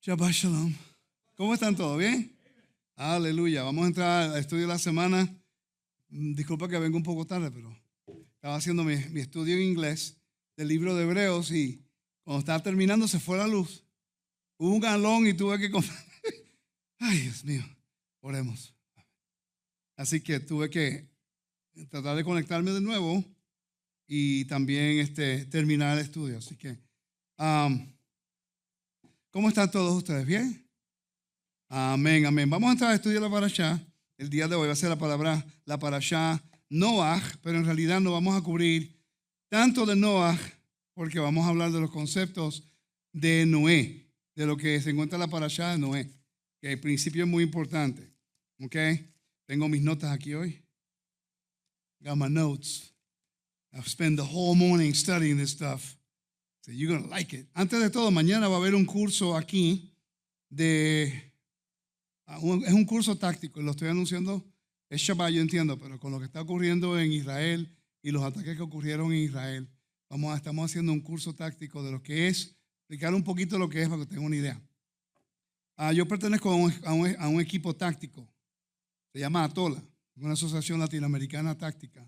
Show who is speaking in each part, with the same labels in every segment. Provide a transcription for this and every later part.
Speaker 1: Shabbat Shalom. ¿Cómo están todos? ¿Bien? Aleluya. Vamos a entrar al estudio de la semana. Disculpa que vengo un poco tarde, pero estaba haciendo mi estudio en inglés del libro de Hebreos y cuando estaba terminando se fue la luz. Hubo un galón y tuve que comprar. Ay, Dios mío. Oremos. Así que tuve que tratar de conectarme de nuevo y también terminar el estudio. Así que, ¿cómo están todos ustedes? ¿Bien? Amén, amén. Vamos a entrar a estudiar la parashá. El día de hoy va a ser la parashá Noach, pero en realidad no vamos a cubrir tanto de Noach porque vamos a hablar de los conceptos de Noé, de lo que se encuentra en la parashá de Noé, que el principio es muy importante. ¿Ok? Tengo mis notas aquí hoy. Got my notes. I've spent the whole morning studying this stuff. So you're going to like it. Antes de todo, mañana va a haber un curso aquí es un curso táctico, lo estoy anunciando, es Shabbat, yo entiendo, pero con lo que está ocurriendo en Israel y los ataques que ocurrieron en Israel, estamos haciendo un curso táctico de lo que es, explicar un poquito lo que es para que tengan una idea. Yo pertenezco a un equipo táctico, se llama ATOLA, una asociación latinoamericana táctica,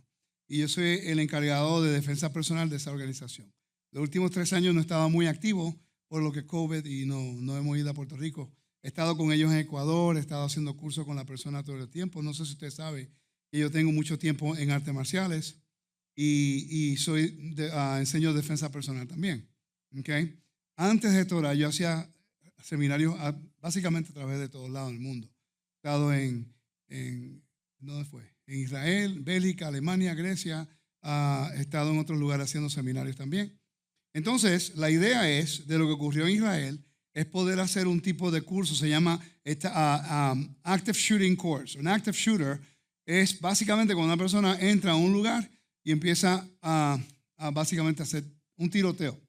Speaker 1: y yo soy el encargado de defensa personal de esa organización. Los últimos 3 años no estaba muy activo por lo que COVID y no hemos ido a Puerto Rico. He estado con ellos en Ecuador, he estado haciendo cursos con la persona todo el tiempo. No sé si usted sabe que yo tengo mucho tiempo en artes marciales y enseño defensa personal también. ¿Okay? Antes de Torah yo hacía seminarios básicamente a través de todos lados del mundo. He estado ¿dónde fue? En Israel, Bélgica, Alemania, Grecia. He estado en otros lugares haciendo seminarios también. Entonces, la idea es, de lo que ocurrió en Israel, es poder hacer un tipo de curso, se llama Active Shooting Course. Un Active Shooter es básicamente cuando una persona entra a un lugar y empieza a básicamente hacer un tiroteo.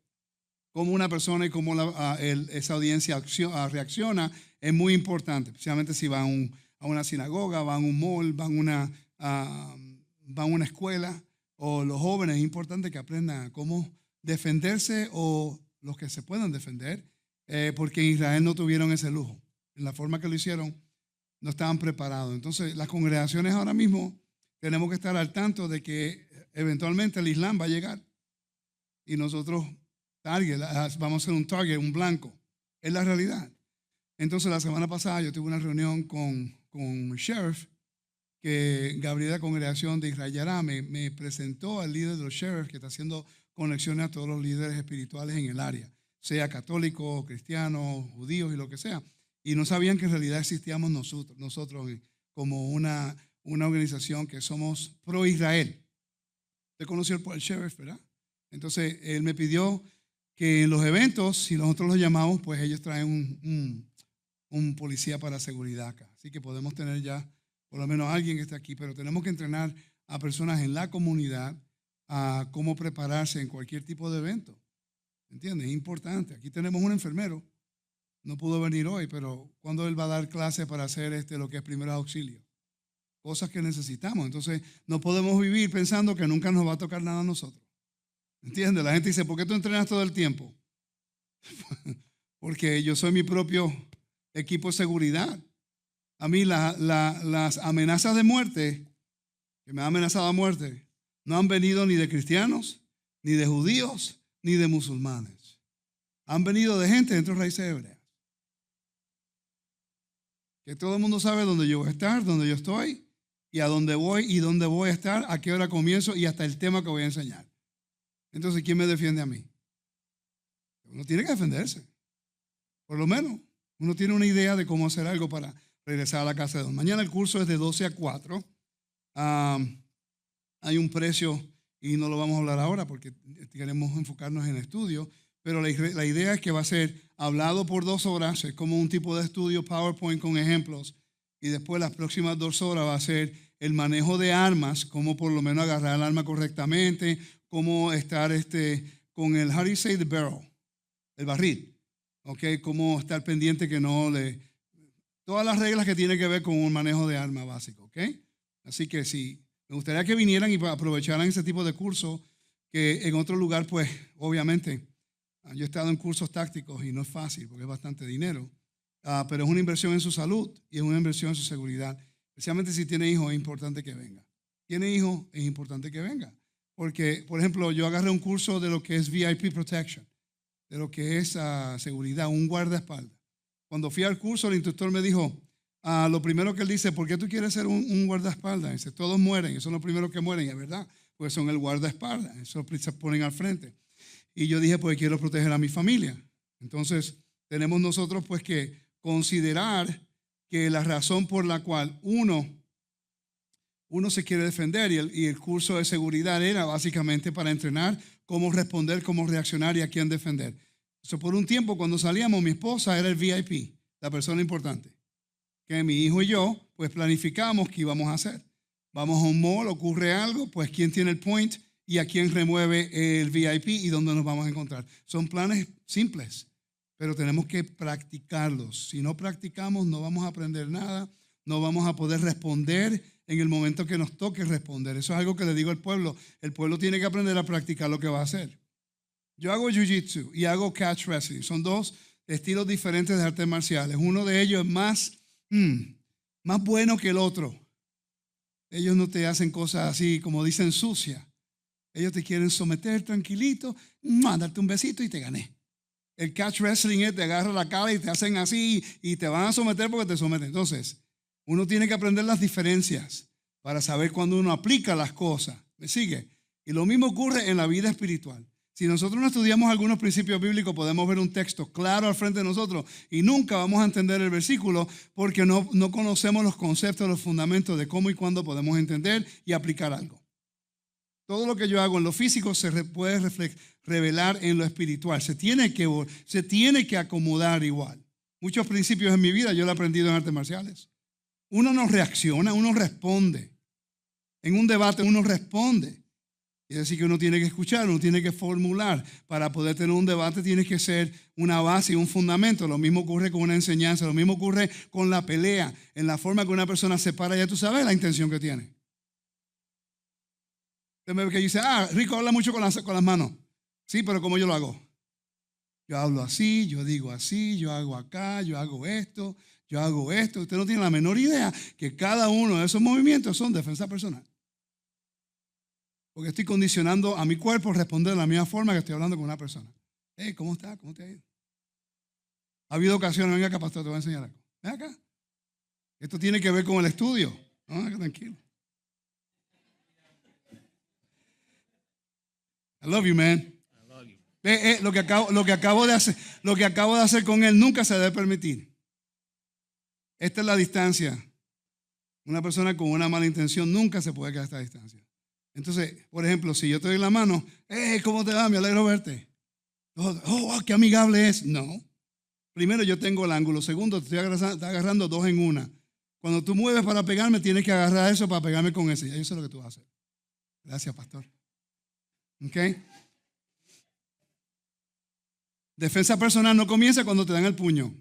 Speaker 1: Cómo una persona y cómo esa audiencia reacciona es muy importante, especialmente si va a una sinagoga, va a un mall, va a una escuela, o los jóvenes, es importante que aprendan cómo defenderse o los que se puedan defender. Porque en Israel no tuvieron ese lujo. En la forma que lo hicieron, no estaban preparados. Entonces, las congregaciones ahora mismo tenemos que estar al tanto de que eventualmente el Islam va a llegar. Y nosotros, vamos a ser un target, un blanco. Es la realidad. Entonces, la semana pasada yo tuve una reunión con el sheriff, que Gabriela, la congregación de Israel Yará, me presentó al líder de los sheriffs que está haciendo conexiones a todos los líderes espirituales en el área, sea católicos, cristianos, judíos y lo que sea. Y no sabían que en realidad existíamos nosotros como una organización que somos pro-Israel. Usted conoció el sheriff, ¿verdad? Entonces, él me pidió que en los eventos, si nosotros los llamamos, pues ellos traen un policía para seguridad acá. Así que podemos tener ya por lo menos alguien que esté aquí, pero tenemos que entrenar a personas en la comunidad a cómo prepararse en cualquier tipo de evento. ¿Entiendes? Es importante. Aquí tenemos un enfermero. No pudo venir hoy, pero ¿cuándo él va a dar clase para hacer lo que es primeros auxilios? Cosas que necesitamos. Entonces, no podemos vivir pensando que nunca nos va a tocar nada a nosotros. ¿Entiendes? La gente dice, ¿por qué tú entrenas todo el tiempo? Porque yo soy mi propio equipo de seguridad. A mí las amenazas de muerte, que me han amenazado a muerte, no han venido ni de cristianos, ni de judíos, ni de musulmanes. Han venido de gente dentro de raíces hebreas. Que todo el mundo sabe dónde yo voy a estar, dónde yo estoy, y a dónde voy, y dónde voy a estar, a qué hora comienzo, y hasta el tema que voy a enseñar. Entonces, ¿quién me defiende a mí? Uno tiene que defenderse. Por lo menos, uno tiene una idea de cómo hacer algo para regresar a la casa de Dios. Mañana el curso es de 12 a 4. Hay un precio y no lo vamos a hablar ahora porque queremos enfocarnos en el estudio, pero la idea es que va a ser hablado por 2 horas, es como un tipo de estudio PowerPoint con ejemplos, y después las próximas 2 horas va a ser el manejo de armas, cómo por lo menos agarrar el arma correctamente, cómo estar con el, how do you say the barrel, el barril, okay, cómo estar pendiente que todas las reglas que tienen que ver con un manejo de arma básico, ¿ok? Así que sí. Me gustaría que vinieran y aprovecharan ese tipo de curso, que en otro lugar, pues, obviamente, yo he estado en cursos tácticos y no es fácil porque es bastante dinero. pero es una inversión en su salud y es una inversión en su seguridad. Especialmente si tiene hijos, es importante que venga. Tiene hijos, es importante que venga. Porque, por ejemplo, yo agarré un curso de lo que es VIP Protection, de lo que es seguridad, un guardaespaldas. Cuando fui al curso, el instructor me dijo, lo primero que él dice, ¿por qué tú quieres ser un guardaespaldas? Dice, todos mueren, esos son los primeros que mueren, y es verdad, pues son el guardaespaldas, eso se ponen al frente. Y yo dije, pues quiero proteger a mi familia. Entonces, tenemos nosotros pues que considerar que la razón por la cual uno se quiere defender y el curso de seguridad era básicamente para entrenar cómo responder, cómo reaccionar y a quién defender. Eso por un tiempo cuando salíamos, mi esposa era el VIP, la persona importante. Que mi hijo y yo pues planificamos qué íbamos a hacer. Vamos a un mall, ocurre algo, pues quién tiene el point y a quién remueve el VIP y dónde nos vamos a encontrar. Son planes simples, pero tenemos que practicarlos. Si no practicamos no vamos a aprender nada, no vamos a poder responder en el momento que nos toque responder. Eso es algo que le digo al pueblo. El pueblo tiene que aprender a practicar lo que va a hacer. Yo hago jiu-jitsu y hago catch wrestling. Son dos estilos diferentes de artes marciales. Uno de ellos es más bueno que el otro. Ellos no te hacen cosas así, como dicen, sucias. Ellos te quieren someter tranquilito, darte un besito y te gané. El catch wrestling es te agarra la cara y te hacen así y te van a someter porque te someten. Entonces, uno tiene que aprender las diferencias para saber cuándo uno aplica las cosas. ¿Me sigue? Y lo mismo ocurre en la vida espiritual. Si nosotros no estudiamos algunos principios bíblicos, podemos ver un texto claro al frente de nosotros y nunca vamos a entender el versículo porque no conocemos los conceptos, los fundamentos de cómo y cuándo podemos entender y aplicar algo. Todo lo que yo hago en lo físico se puede revelar en lo espiritual. Se tiene que acomodar igual. Muchos principios en mi vida yo lo he aprendido en artes marciales. Uno no reacciona, uno responde. En un debate uno responde. Es decir, que uno tiene que escuchar, uno tiene que formular. Para poder tener un debate tiene que ser una base y un fundamento. Lo mismo ocurre con una enseñanza, lo mismo ocurre con la pelea. En la forma que una persona se para, ya tú sabes la intención que tiene. Usted me ve que dice, Rico habla mucho con las manos. Sí, pero ¿cómo yo lo hago? Yo hablo así, yo digo así, yo hago acá, yo hago esto, yo hago esto. Usted no tiene la menor idea que cada uno de esos movimientos son defensa personal. Porque estoy condicionando a mi cuerpo a responder de la misma forma que estoy hablando con una persona. Hey, ¿cómo está? ¿Cómo te ha ido? Ha habido ocasiones, venga acá, pastor, te voy a enseñar algo. Ven acá. Esto tiene que ver con el estudio. No, tranquilo. I love you, man.
Speaker 2: I love you.
Speaker 1: Lo que acabo de hacer con él nunca se debe permitir. Esta es la distancia. Una persona con una mala intención nunca se puede quedar a esta distancia. Entonces, por ejemplo, si yo te doy la mano, ¿cómo te va? Me alegro verte. Qué amigable es. No. Primero, yo tengo el ángulo. Segundo, te estoy agarrando dos en una. Cuando tú mueves para pegarme, tienes que agarrar eso para pegarme con ese. Ya yo sé lo que tú vas a hacer. Gracias, pastor. ¿Ok? Defensa personal no comienza cuando te dan el puño.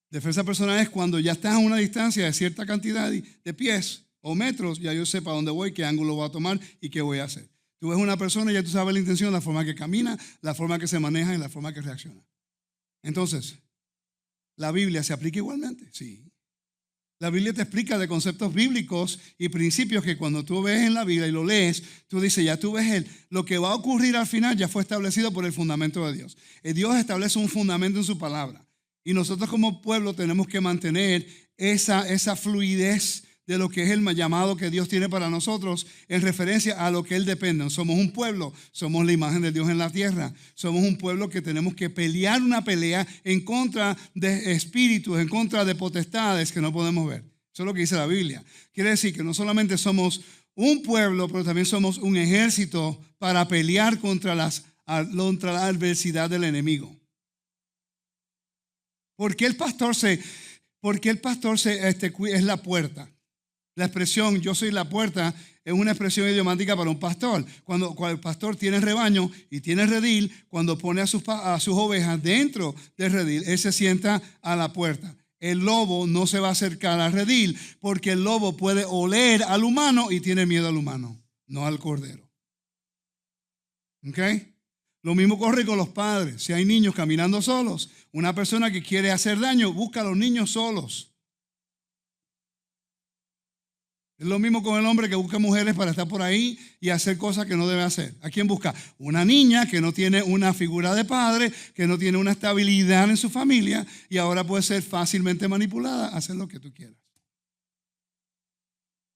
Speaker 1: Defensa personal es cuando ya estás a una distancia de cierta cantidad de pies o metros, ya yo sé para dónde voy, qué ángulo voy a tomar y qué voy a hacer. Tú ves una persona y ya tú sabes la intención, la forma que camina, la forma que se maneja y la forma que reacciona. Entonces, ¿la Biblia se aplica igualmente? Sí. La Biblia te explica de conceptos bíblicos y principios que cuando tú ves en la Biblia y lo lees, tú dices, ya tú ves lo que va a ocurrir al final ya fue establecido por el fundamento de Dios. Dios establece un fundamento en su palabra. Y nosotros como pueblo tenemos que mantener esa fluidez de lo que es el llamado que Dios tiene para nosotros en referencia a lo que Él depende. Somos un pueblo, somos la imagen de Dios en la tierra. Somos un pueblo que tenemos que pelear una pelea en contra de espíritus, en contra de potestades que no podemos ver. Eso es lo que dice la Biblia. Quiere decir que no solamente somos un pueblo, pero también somos un ejército para pelear contra la adversidad del enemigo. ¿Por qué el pastor es la puerta? La expresión yo soy la puerta es una expresión idiomática para un pastor. Cuando el pastor tiene rebaño y tiene redil, cuando pone a sus ovejas dentro del redil, él se sienta a la puerta. El lobo no se va a acercar al redil porque el lobo puede oler al humano y tiene miedo al humano, no al cordero. ¿Ok? Lo mismo ocurre con los padres. Si hay niños caminando solos, Una persona que quiere hacer daño busca a los niños solos. Es lo mismo con el hombre que busca mujeres para estar por ahí y hacer cosas que no debe hacer. ¿A quién busca? Una niña que no tiene una figura de padre, que no tiene una estabilidad en su familia y ahora puede ser fácilmente manipulada a hacer lo que tú quieras.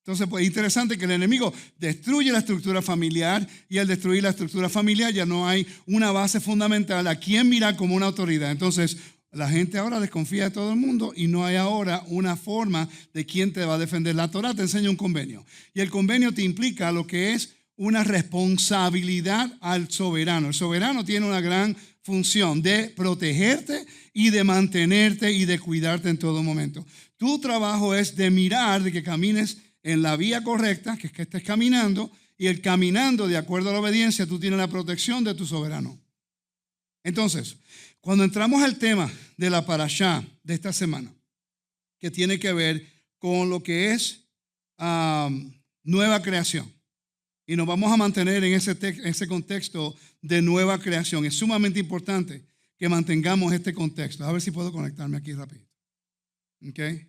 Speaker 1: Entonces, pues es interesante que el enemigo destruye la estructura familiar y al destruir la estructura familiar ya no hay una base fundamental a quien mirar como una autoridad. Entonces, la gente ahora desconfía de todo el mundo y no hay ahora una forma de quién te va a defender. La Torah te enseña un convenio y el convenio te implica lo que es una responsabilidad al soberano. El soberano tiene una gran función de protegerte y de mantenerte y de cuidarte en todo momento. Tu trabajo es de mirar, de que camines en la vía correcta, que es que estés caminando, y el caminando de acuerdo a la obediencia, tú tienes la protección de tu soberano. Entonces, cuando entramos al tema de la parashá de esta semana, que tiene que ver con lo que es nueva creación, y nos vamos a mantener en ese contexto de nueva creación, es sumamente importante que mantengamos este contexto. A ver si puedo conectarme aquí rápido. ¿Okay?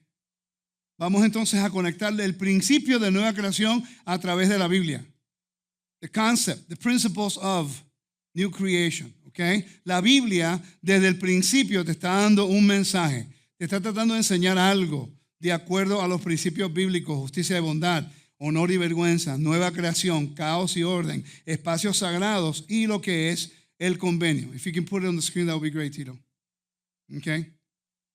Speaker 1: Vamos entonces a conectarle el principio de nueva creación a través de la Biblia. The concept, the principles of new creation. Okay? La Biblia desde el principio te está dando un mensaje. Te está tratando de enseñar algo de acuerdo a los principios bíblicos: justicia y bondad, honor y vergüenza, nueva creación, caos y orden, espacios sagrados y lo que es el convenio. If you can put it on the screen, that would be great, Tito. Okay?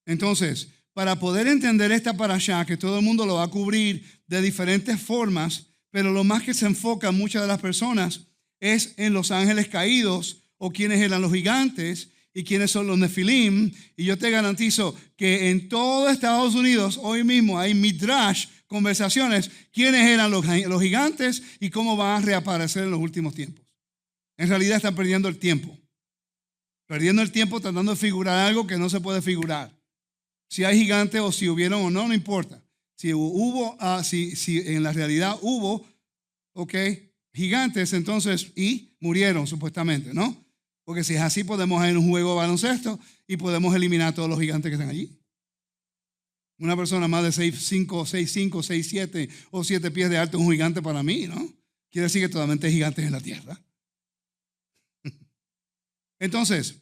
Speaker 1: Entonces, para poder entender esta parashá, que todo el mundo lo va a cubrir de diferentes formas, pero lo más que se enfoca muchas de las personas es en los ángeles caídos o quiénes eran los gigantes y quiénes son los nefilim. Y yo te garantizo que en todo Estados Unidos hoy mismo hay midrash, conversaciones, quiénes eran los gigantes y cómo van a reaparecer en los últimos tiempos. En realidad están perdiendo el tiempo. Perdiendo el tiempo tratando de figurar algo que no se puede figurar. Si hay gigantes o si hubieron o no, no importa. Si hubo, si en la realidad hubo, gigantes, entonces, y murieron supuestamente, ¿no? Porque si es así, podemos ir en un juego de baloncesto y podemos eliminar a todos los gigantes que están allí. Una persona más de 6'5", 6'5", 6'7" o 7 pies de alto es un gigante para mí, ¿no? Quiere decir que totalmente hay gigantes en la tierra. Entonces,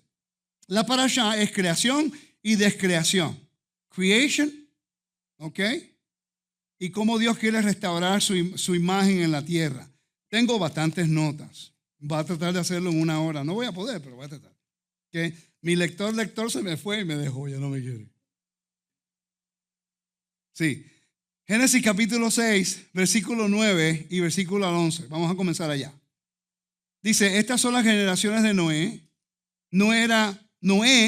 Speaker 1: la parashá es creación y descreación. Creation, y cómo Dios quiere restaurar su imagen en la tierra. Tengo bastantes notas. Voy a tratar de hacerlo en 1 hora. No voy a poder, pero voy a tratar. Mi lector se me fue y me dejó, ya no me quiere. Sí. Génesis capítulo 6, versículo 9 y versículo 11. Vamos a comenzar allá. Dice, estas son las generaciones de Noé. Noé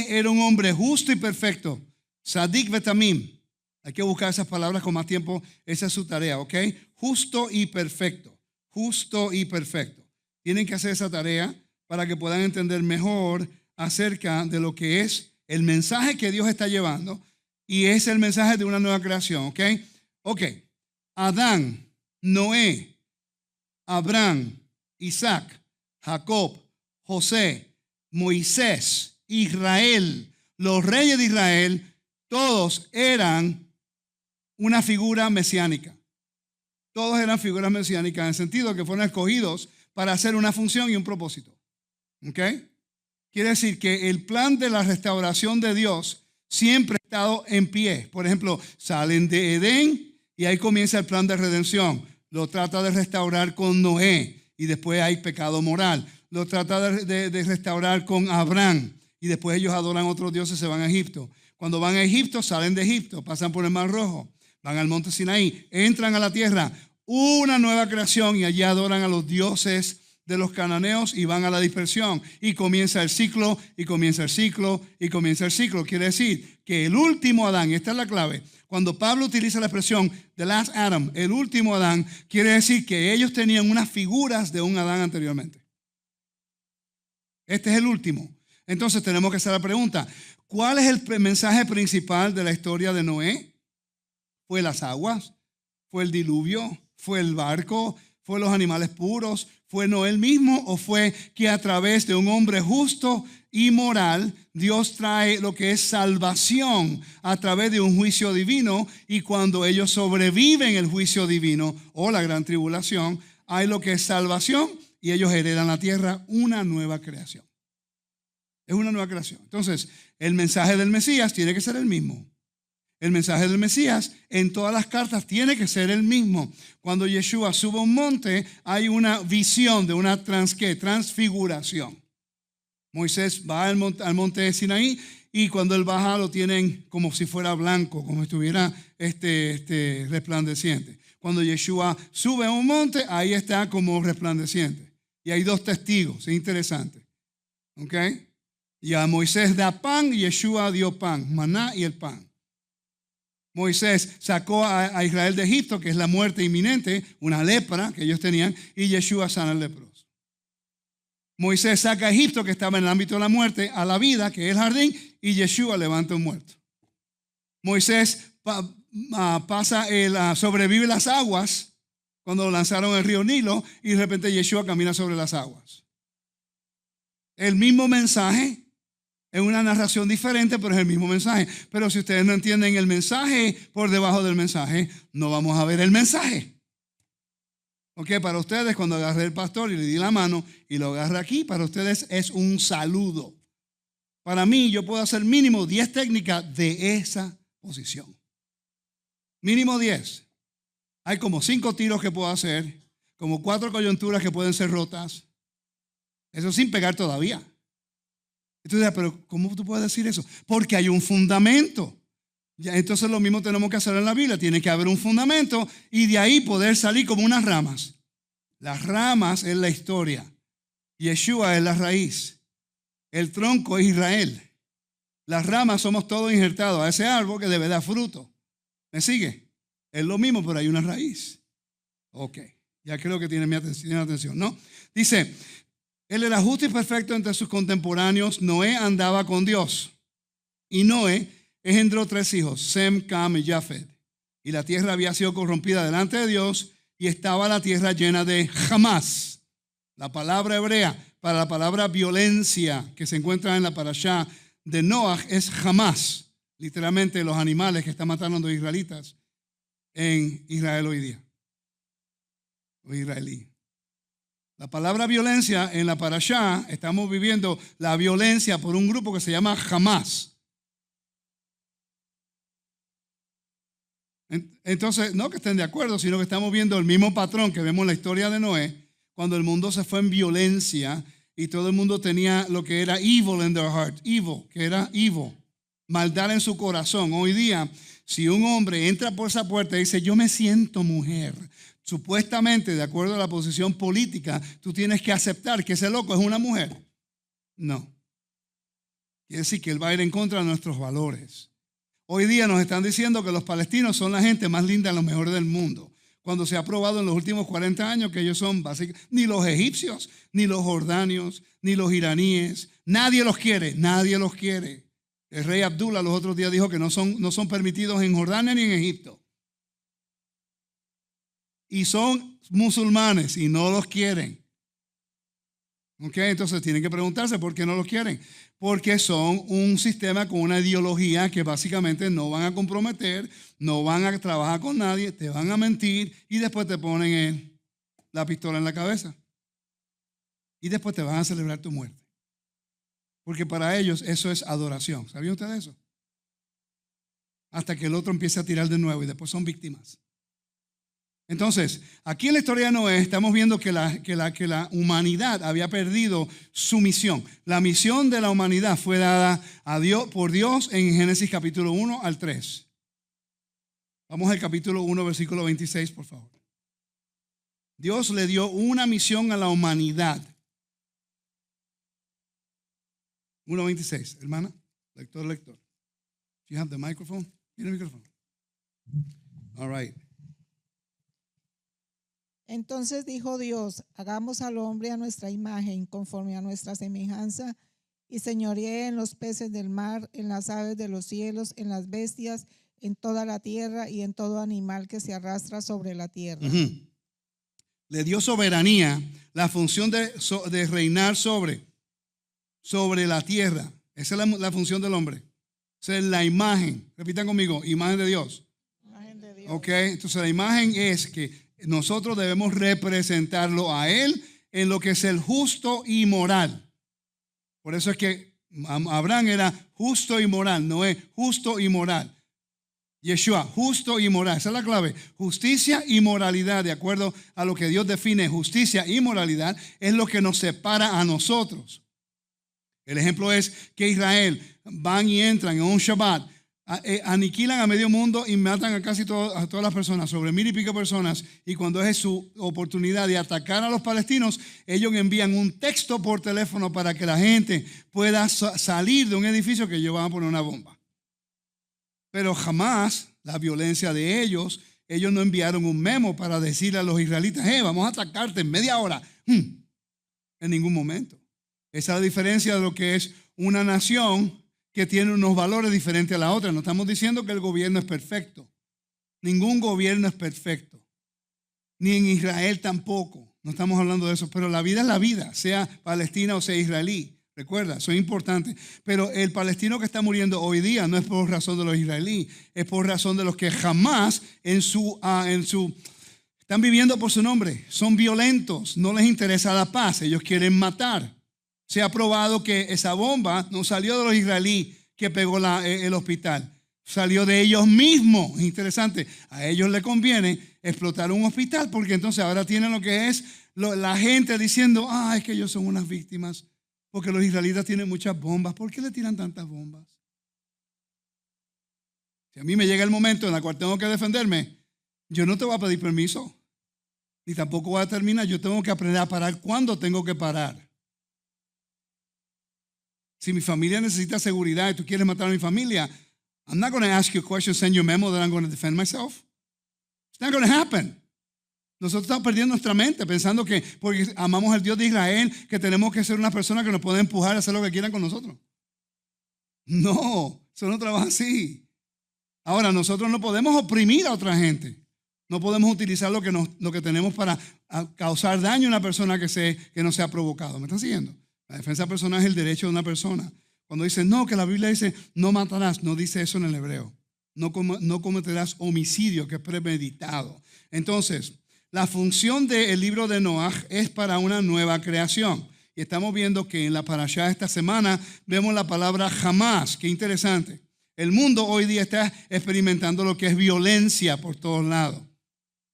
Speaker 1: era un hombre justo y perfecto. Sadik Betamim. Hay que buscar esas palabras con más tiempo. Esa es su tarea, ¿ok? Justo y perfecto. Justo y perfecto. Tienen que hacer esa tarea para que puedan entender mejor acerca de lo que es el mensaje que Dios está llevando. Y es el mensaje de una nueva creación, ¿ok? Ok. Adán, Noé, Abraham, Isaac, Jacob, José, Moisés, Israel, los reyes de Israel, todos eran una figura mesiánica. Todos eran figuras mesiánicas en el sentido que fueron escogidos para hacer una función y un propósito. ¿Ok? Quiere decir que el plan de la restauración de Dios siempre ha estado en pie. Por ejemplo, salen de Edén y ahí comienza el plan de redención. Lo trata de restaurar con Noé y después hay pecado moral. Lo trata de restaurar con Abraham y después ellos adoran a otros dioses y se van a Egipto. Cuando van a Egipto, salen de Egipto, pasan por el Mar Rojo, van al monte Sinaí, entran a la tierra, una nueva creación y allí adoran a los dioses de los cananeos y van a la dispersión. Y comienza el ciclo, y comienza el ciclo, y comienza el ciclo. Quiere decir que el último Adán, esta es la clave, cuando Pablo utiliza la expresión the last Adam, el último Adán, quiere decir que ellos tenían unas figuras de un Adán anteriormente. Este es el último. Entonces tenemos que hacer la pregunta, ¿cuál es el mensaje principal de la historia de Noé? ¿Fue las aguas? ¿Fue el diluvio? ¿Fue el barco? ¿Fue los animales puros? ¿Fue Noé mismo? ¿O fue que a través de un hombre justo y moral, Dios trae lo que es salvación a través de un juicio divino, y cuando ellos sobreviven el juicio divino o la gran tribulación, hay lo que es salvación y ellos heredan la tierra, una nueva creación. Es una nueva creación. Entonces, el mensaje del Mesías tiene que ser el mismo. El mensaje del Mesías en todas las cartas tiene que ser el mismo. Cuando Yeshua sube a un monte, hay una visión de una transfiguración. Moisés va al monte de Sinaí, y cuando él baja lo tienen como si fuera blanco, como si estuviera resplandeciente. Cuando Yeshua sube a un monte, ahí está como resplandeciente. Y hay dos testigos, es interesante. ¿Ok? Y a Moisés da pan y Yeshua dio pan, maná y el pan. Moisés sacó a Israel de Egipto, que es la muerte inminente, una lepra que ellos tenían, y Yeshua sana al leproso. Moisés saca a Egipto, que estaba en el ámbito de la muerte, a la vida, que es el jardín, y Yeshua levanta un muerto. Moisés sobrevive las aguas cuando lo lanzaron al río Nilo, y de repente Yeshua camina sobre las aguas. El mismo mensaje, es una narración diferente, pero es el mismo mensaje. Pero si ustedes no entienden el mensaje por debajo del mensaje, no vamos a ver el mensaje. Ok, para ustedes, cuando agarré el pastor y le di la mano y lo agarré aquí, para ustedes es un saludo. Para mí, yo puedo hacer mínimo 10 técnicas de esa posición. Mínimo 10. Hay como 5 tiros que puedo hacer, como 4 coyunturas que pueden ser rotas. Eso sin pegar todavía. Entonces, pero ¿cómo tú puedes decir eso? Porque hay un fundamento. Ya, entonces lo mismo tenemos que hacer en la Biblia. Tiene que haber un fundamento y de ahí poder salir como unas ramas. Las ramas es la historia. Yeshua es la raíz. El tronco es Israel. Las ramas somos todos injertados a ese árbol que debe dar fruto. ¿Me sigue? Es lo mismo, pero hay una raíz. Ok, ya creo que tiene mi atención, ¿no? Dice, él era justo y perfecto entre sus contemporáneos. Noé andaba con Dios. Y Noé engendró 3 hijos, Sem, Cam y Jafet. Y la tierra había sido corrompida delante de Dios, y estaba la tierra llena de Hamás. La palabra hebrea para la palabra violencia que se encuentra en la parashá de Noaj es Hamás. Literalmente los animales que están matando a los israelitas en Israel hoy día. O israelí. La palabra violencia en la parashá, estamos viviendo la violencia por un grupo que se llama Hamás. Entonces, no que estén de acuerdo, sino que estamos viendo el mismo patrón que vemos en la historia de Noé, cuando el mundo se fue en violencia y todo el mundo tenía lo que era evil in their heart, evil, que era evil, maldad en su corazón. Hoy día, si un hombre entra por esa puerta y dice, yo me siento mujer, supuestamente, de acuerdo a la posición política, tú tienes que aceptar que ese loco es una mujer. No. Quiere decir que él va a ir en contra de nuestros valores. Hoy día nos están diciendo que los palestinos son la gente más linda, los mejores del mundo. Cuando se ha probado en los últimos 40 años que ellos son básicamente, ni los egipcios, ni los jordanios, ni los iraníes, nadie los quiere, nadie los quiere. El rey Abdullah los otros días dijo que no son permitidos en Jordania ni en Egipto. Y son musulmanes y no los quieren. ¿Ok? Entonces tienen que preguntarse por qué no los quieren. Porque son un sistema con una ideología que básicamente no van a comprometer, no van a trabajar con nadie, te van a mentir y después te ponen la pistola en la cabeza. Y después te van a celebrar tu muerte. Porque para ellos eso es adoración. ¿Sabía usted eso? Hasta que el otro empiece a tirar de nuevo y después son víctimas. Entonces, aquí en la historia de Noé estamos viendo que la humanidad había perdido su misión. La misión de la humanidad fue dada a Dios, por Dios en Génesis capítulo 1 al 3. Vamos al capítulo 1, versículo 26, por favor. Dios le dio una misión a la humanidad. 1:26, hermana, lector. You have the microphone? ¿Tiene el micrófono? All right.
Speaker 2: Entonces dijo Dios, hagamos al hombre a nuestra imagen, conforme a nuestra semejanza, y señoree en los peces del mar, en las aves de los cielos, en las bestias, en toda la tierra y en todo animal que se arrastra sobre la tierra.
Speaker 1: Le dio soberanía, la función de reinar sobre la tierra. Esa es la función del hombre. Esa es la imagen. Repitan conmigo, imagen de Dios.
Speaker 2: Imagen de Dios.
Speaker 1: Ok, entonces la imagen es que nosotros debemos representarlo a Él en lo que es el justo y moral. Por eso es que Abraham era justo y moral, Noé justo y moral. Yeshua, justo y moral. Esa es la clave. Justicia y moralidad, de acuerdo a lo que Dios define, justicia y moralidad, es lo que nos separa a nosotros. El ejemplo es que Israel van y entran en un Shabbat, aniquilan a medio mundo y matan a casi a todas las personas, sobre 1000 y pico personas. Y cuando es su oportunidad de atacar a los palestinos, ellos envían un texto por teléfono para que la gente pueda salir de un edificio que ellos van a poner una bomba. Pero jamás la violencia de ellos no enviaron un memo para decirle a los israelitas, vamos a atacarte en media hora. En ningún momento. Esa es la diferencia de lo que es una nación que tiene unos valores diferentes a la otra. No estamos diciendo que el gobierno es perfecto. Ningún gobierno es perfecto. Ni en Israel tampoco. No estamos hablando de eso. Pero la vida es la vida, sea palestina o sea israelí. Recuerda, eso es importante. Pero el palestino que está muriendo hoy día no es por razón de los israelíes, es por razón de los que jamás están viviendo por su nombre. Son violentos, no les interesa la paz, ellos quieren matar. Se ha probado que esa bomba no salió de los israelíes que pegó el hospital, salió de ellos mismos. Es interesante, a ellos les conviene explotar un hospital porque entonces ahora tienen lo que es la gente diciendo, es que ellos son unas víctimas. Porque los israelitas tienen muchas bombas. ¿Por qué le tiran tantas bombas? Si a mí me llega el momento en el cual tengo que defenderme, yo no te voy a pedir permiso. Ni tampoco voy a terminar. Yo tengo que aprender a parar cuando tengo que parar. Si mi familia necesita seguridad y tú quieres matar a mi familia, I'm not going to ask you a question, send you a memo that I'm going to defend myself. It's not going to happen. Nosotros estamos perdiendo nuestra mente pensando que porque amamos al Dios de Israel, que tenemos que ser una persona que nos puede empujar a hacer lo que quieran con nosotros. No, eso no trabaja así. Ahora, nosotros no podemos oprimir a otra gente. No podemos utilizar lo que tenemos para causar daño a una persona que no sea provocado. ¿Me están siguiendo? La defensa personal es el derecho de una persona. Cuando dice, no, que la Biblia dice, no matarás, no dice eso en el hebreo. No cometerás homicidio, que es premeditado. Entonces, la función del libro de Noaj es para una nueva creación. Y estamos viendo que en la parashá de esta semana vemos la palabra jamás. Qué interesante. El mundo hoy día está experimentando lo que es violencia por todos lados.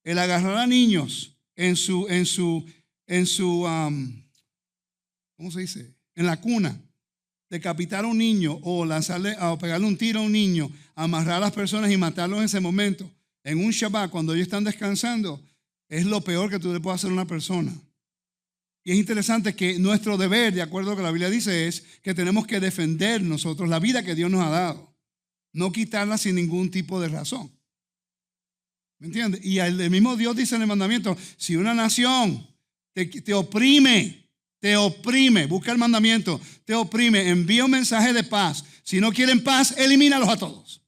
Speaker 1: El agarrar a niños en su ¿cómo se dice? En la cuna, decapitar a un niño o pegarle un tiro a un niño, amarrar a las personas y matarlos en ese momento, en un Shabbat, cuando ellos están descansando, es lo peor que tú le puedes hacer a una persona. Y es interesante que nuestro deber, de acuerdo a lo que la Biblia dice, es que tenemos que defender nosotros la vida que Dios nos ha dado. No quitarla sin ningún tipo de razón. ¿Me entiendes? Y el mismo Dios dice en el mandamiento, si una nación te oprime, busca el mandamiento, te oprime, envía un mensaje de paz. Si no quieren paz, elimínalos a todos.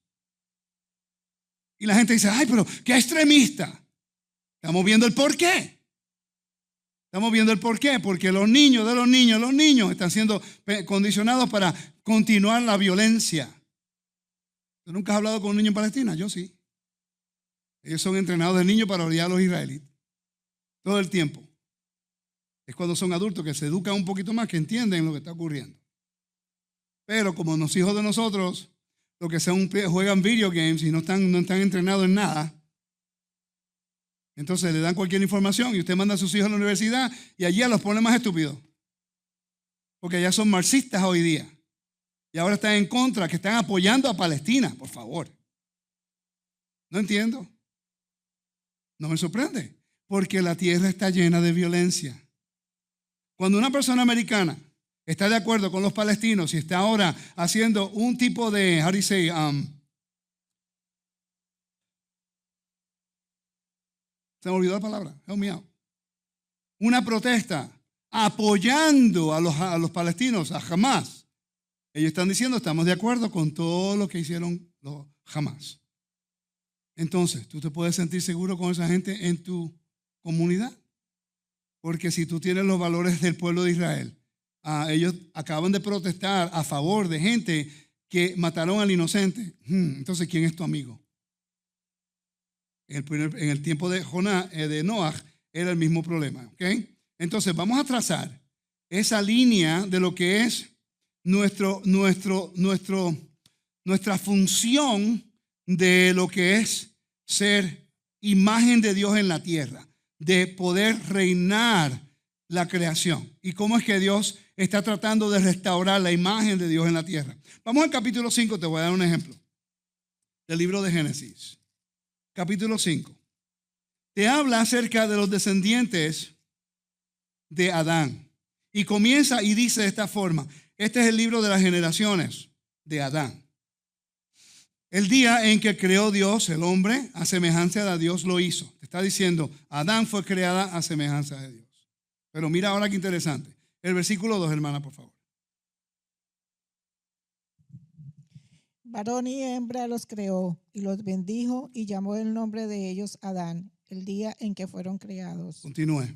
Speaker 1: Y la gente dice, pero qué extremista. Estamos viendo el por qué. Porque los niños están siendo condicionados para continuar la violencia. ¿Tú nunca has hablado con un niño en Palestina? Yo sí. Ellos son entrenados de niños para odiar a los israelitas. Todo el tiempo. Es cuando son adultos que se educan un poquito más, que entienden lo que está ocurriendo. Pero como los hijos de nosotros, lo que juegan video games y no están entrenados en nada, entonces le dan cualquier información y usted manda a sus hijos a la universidad y allí los pone más estúpidos. Porque ya son marxistas hoy día. Y ahora están en contra, que están apoyando a Palestina, por favor. No entiendo. No me sorprende. Porque la tierra está llena de violencia. Cuando una persona americana está de acuerdo con los palestinos y está ahora haciendo un tipo de, se me olvidó la palabra, help me out. Una protesta apoyando a los palestinos, a Hamas. Ellos están diciendo, estamos de acuerdo con todo lo que hicieron los Hamas. Entonces, ¿tú te puedes sentir seguro con esa gente en tu comunidad? Porque si tú tienes los valores del pueblo de Israel, ellos acaban de protestar a favor de gente que mataron al inocente. Entonces, ¿quién es tu amigo? En el tiempo de Noah era el mismo problema. ¿Okay? Entonces, vamos a trazar esa línea de lo que es nuestra función de lo que es ser imagen de Dios en la tierra, de poder reinar la creación y cómo es que Dios está tratando de restaurar la imagen de Dios en la tierra. Vamos al capítulo 5, te voy a dar un ejemplo del libro de Génesis. Capítulo 5. Te habla acerca de los descendientes de Adán y comienza y dice de esta forma: este es el libro de las generaciones de Adán. El día en que creó Dios el hombre, a semejanza de Dios lo hizo. Te está diciendo, Adán fue creada a semejanza de Dios. Pero mira ahora qué interesante. El versículo 2, hermana, por favor.
Speaker 2: Varón y hembra los creó y los bendijo y llamó el nombre de ellos Adán, el día en que fueron creados.
Speaker 1: Continúe.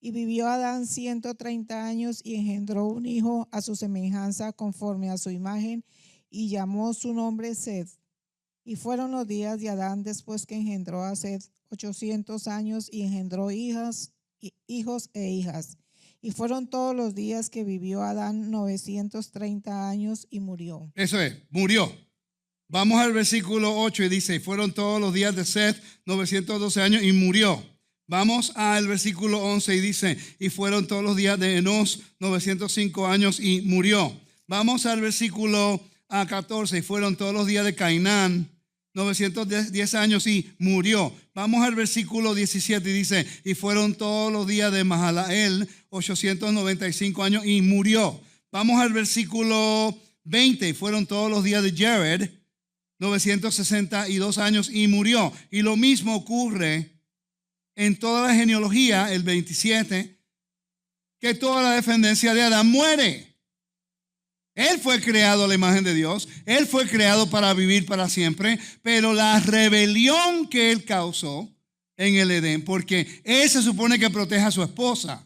Speaker 2: Y vivió Adán 130 años y engendró un hijo a su semejanza conforme a su imagen y llamó su nombre Seth. Y fueron los días de Adán después que engendró a Seth 800 años y engendró hijos e hijas. Y fueron todos los días que vivió Adán 930 años y murió.
Speaker 1: Eso es, murió. Vamos al versículo 8 y dice, y fueron todos los días de Seth 912 años y murió. Vamos al versículo 11 y dice, y fueron todos los días de Enos 905 años y murió. Vamos al versículo 14, y fueron todos los días de Cainán 910 años y murió. Vamos al versículo 17 y dice, y fueron todos los días de Mahalael 895 años y murió. Vamos al versículo 20, y fueron todos los días de Jared 962 años y murió. Y lo mismo ocurre en toda la genealogía, el 27, que toda la descendencia de Adán muere. Él fue creado a la imagen de Dios, él fue creado para vivir para siempre, pero la rebelión que él causó en el Edén, porque él se supone que protege a su esposa.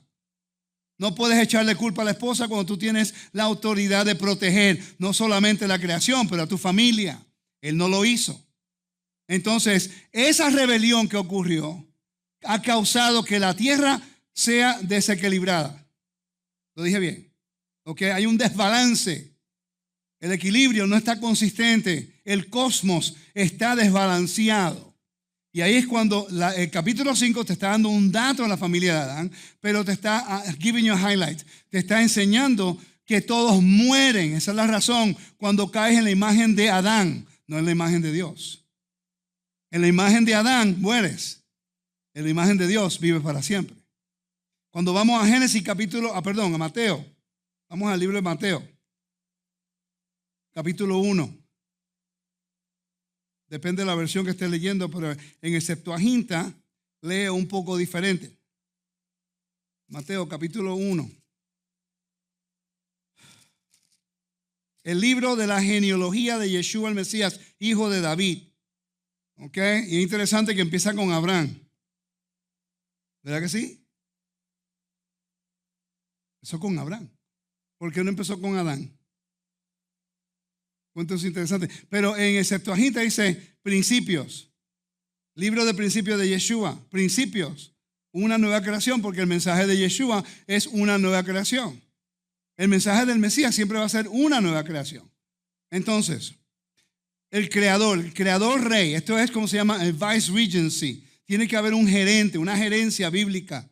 Speaker 1: No puedes echarle culpa a la esposa cuando tú tienes la autoridad de proteger no solamente la creación, pero a tu familia. Él no lo hizo. Entonces, esa rebelión que ocurrió ha causado que la tierra sea desequilibrada. ¿Lo dije bien? ¿Ok? Hay un desbalance. El equilibrio no está consistente. El cosmos está desbalanceado. Y ahí es cuando el capítulo 5 te está dando un dato en la familia de Adán, pero te está giving you a highlight. Te está enseñando que todos mueren. Esa es la razón cuando caes en la imagen de Adán, no en la imagen de Dios. En la imagen de Adán mueres. En la imagen de Dios vives para siempre. Cuando vamos a Génesis a Mateo. Vamos al libro de Mateo. Capítulo 1. Depende de la versión que estés leyendo, pero en el Septuaginta lee un poco diferente. Mateo capítulo 1. El libro de la genealogía de Yeshua el Mesías, hijo de David. ¿Ok? Y es interesante que empieza con Abraham. ¿Verdad que sí? Empezó con Abraham. ¿Por qué no empezó con Adán? Cuento interesante. Pero en el Septuaginta dice principios. Libro de principios de Yeshua. Principios. Una nueva creación, porque el mensaje de Yeshua es una nueva creación. El mensaje del Mesías siempre va a ser una nueva creación. Entonces, el creador rey, esto es como se llama el vice regency. Tiene que haber un gerente, una gerencia bíblica.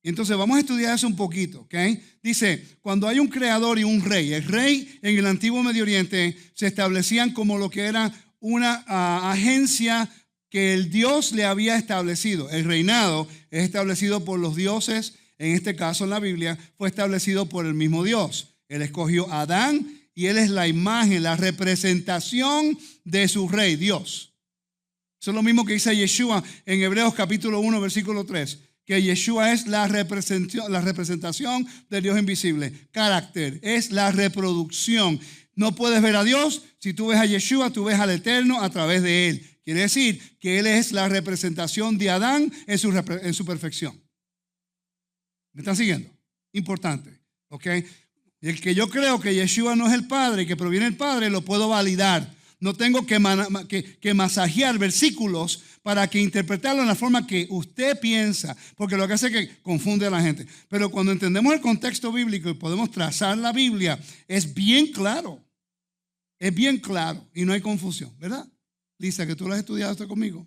Speaker 1: Entonces vamos a estudiar eso un poquito, ¿ok? Dice, cuando hay un creador y un rey, el rey en el antiguo Medio Oriente se establecían como lo que era una agencia que el Dios le había establecido. El reinado es establecido por los dioses, en este caso en la Biblia, fue establecido por el mismo Dios. Él escogió a Adán y él es la imagen, la representación de su rey, Dios. Eso es lo mismo que dice Yeshua en Hebreos capítulo 1, versículo 3. Que Yeshua es la representación del Dios invisible. Carácter, es la reproducción. No puedes ver a Dios. Si tú ves a Yeshua, tú ves al Eterno a través de Él. Quiere decir que Él es la representación de Adán en su perfección. ¿Me están siguiendo? Importante. ¿Ok? Y el que yo creo que Yeshua no es el Padre, que proviene del Padre, lo puedo validar. No tengo que masajear versículos para que interpretarlo en la forma que usted piensa, porque lo que hace es que confunde a la gente. Pero cuando entendemos el contexto bíblico y podemos trazar la Biblia, es bien claro. Es bien claro y no hay confusión, ¿verdad? Lisa, que tú lo has estudiado esto conmigo.